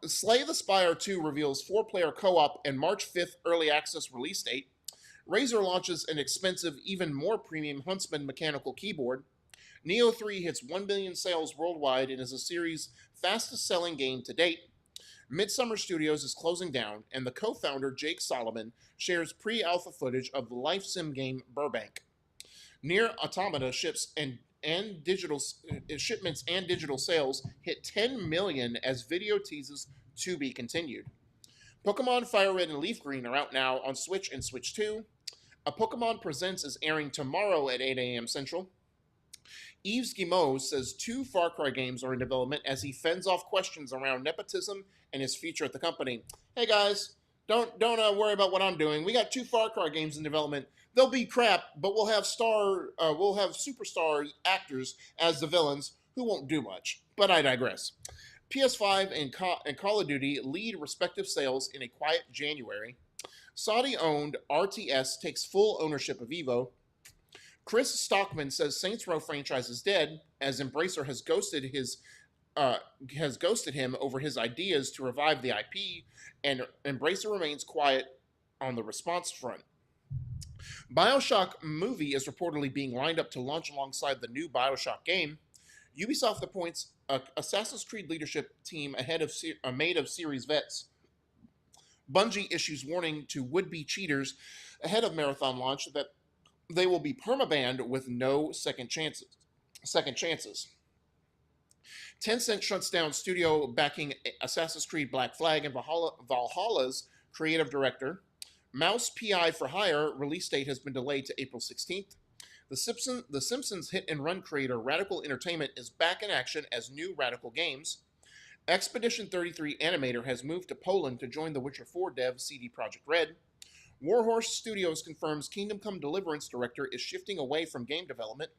Slay the Spire 2 reveals 4-player co-op and March 5th early access release date. Razer launches an expensive, even more premium Huntsman mechanical keyboard. Neo 3 hits 1 billion sales worldwide and is a series' fastest selling game to date. Midsummer Studios is closing down, and the co founder, Jake Solomon, shares pre alpha footage of the life sim game Burbank. Near Automata and digital shipments and digital sales hit 10 million as video teases to be continued. Pokemon Fire Red and Leaf Green are out now on Switch and Switch 2. A Pokemon Presents is airing tomorrow at 8 a.m. Central. Yves Guillemot says 2 Far Cry games are in development as he fends off questions around nepotism and his future at the company. Hey guys, don't worry about what I'm doing. We got 2 Far Cry games in development. They'll be crap, but we'll have superstar actors as the villains who won't do much. But I digress. PS5 and Call of Duty lead respective sales in a quiet January. Saudi-owned RTS takes full ownership of Evo. Chris Stockman says Saints Row franchise is dead, as Embracer has ghosted him over his ideas to revive the IP, and Embracer remains quiet on the response front. BioShock movie is reportedly being lined up to launch alongside the new BioShock game. Ubisoft appoints Assassin's Creed leadership team made of series vets. Bungie issues warning to would-be cheaters ahead of Marathon launch that they will be permabanned with no second chances. Tencent shuts down studio backing Assassin's Creed Black Flag and Valhalla's creative director. Mouse PI for Hire release date has been delayed to April 16th. The Simpsons hit and run creator Radical Entertainment is back in action as new Radical Games. Expedition 33 animator has moved to Poland to join the Witcher 4 dev CD Projekt Red. Warhorse Studios confirms Kingdom Come Deliverance director is shifting away from game development.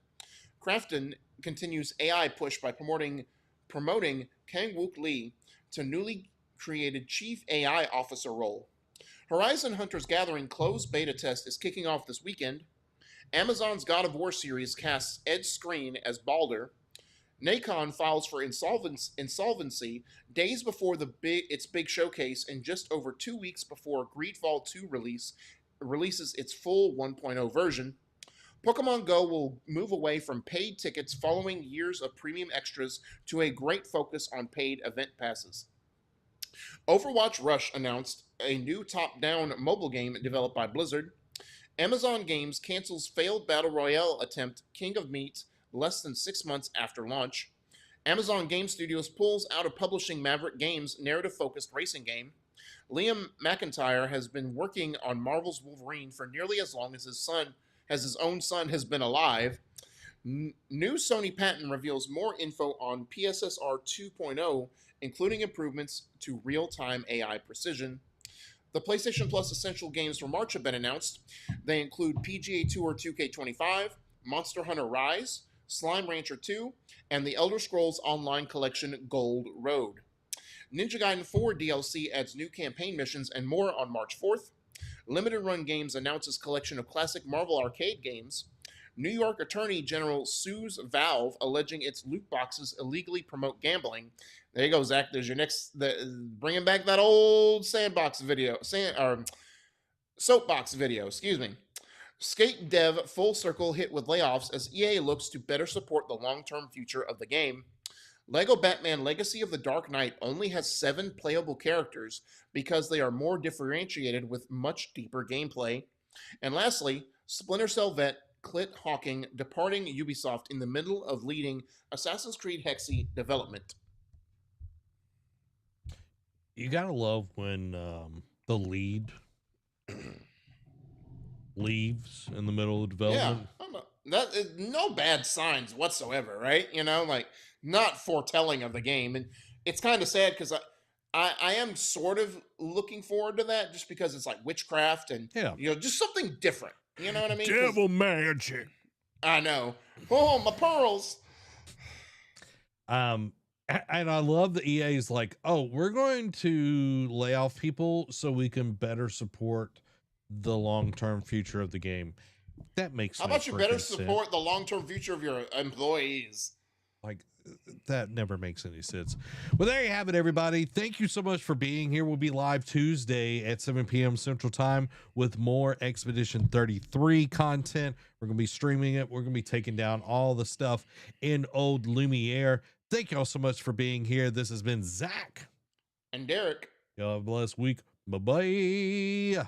Krafton continues AI push by promoting Kang-wook Lee to newly created Chief AI Officer role. Horizon Hunter's Gathering closed beta test is kicking off this weekend. Amazon's God of War series casts Ed Skrein as Baldur. Nacon files for insolvency days before its big showcase and just over 2 weeks before Greedfall 2 releases its full 1.0 version. Pokemon Go will move away from paid tickets following years of premium extras to a great focus on paid event passes. Overwatch Rush announced a new top-down mobile game developed by Blizzard. Amazon Games cancels failed Battle Royale attempt King of Meat less than 6 months after launch. Amazon Game Studios pulls out of publishing Maverick Games' narrative-focused racing game. Liam McIntyre has been working on Marvel's Wolverine for nearly as long as his own son has been alive. New Sony patent reveals more info on PSSR 2.0, including improvements to real-time AI precision. The PlayStation Plus Essential games for March have been announced. They include PGA Tour 2K25, Monster Hunter Rise, Slime Rancher 2, and the Elder Scrolls Online Collection Gold Road. Ninja Gaiden 4 DLC adds new campaign missions and more on March 4th. Limited Run Games announces collection of classic Marvel arcade games. New York Attorney General sues Valve, alleging its loot boxes illegally promote gambling. There you go, Zach. There's your bringing back that old soapbox video. Excuse me. Skate dev Full Circle hit with layoffs as EA looks to better support the long-term future of the game. Lego Batman Legacy of the Dark Knight only has 7 playable characters because they are more differentiated with much deeper gameplay. And lastly, Splinter Cell vet Clit Hawking departing Ubisoft in the middle of leading Assassin's Creed Hexe development. You gotta love when the lead leaves in the middle of development. Yeah, that is no bad signs whatsoever, right? Like not foretelling of the game, and it's kind of sad because I am sort of looking forward to that just because it's like witchcraft and just something different. You know what I mean? Devil magic. I know. Oh, my pearls. And I love the EA's like, oh, we're going to lay off people so we can better support the long-term future of the game. That makes How about you better support the long-term future of your employees? Like, that never makes any sense. Well, there you have it, everybody. Thank you so much for being here. We'll be live Tuesday at 7 p.m. Central Time with more Expedition 33 content. We're going to be streaming it. We're going to be taking down all the stuff in Old Lumiere. Thank y'all so much for being here. This has been Zach. And Derek. Y'all have a blessed week. Bye-bye.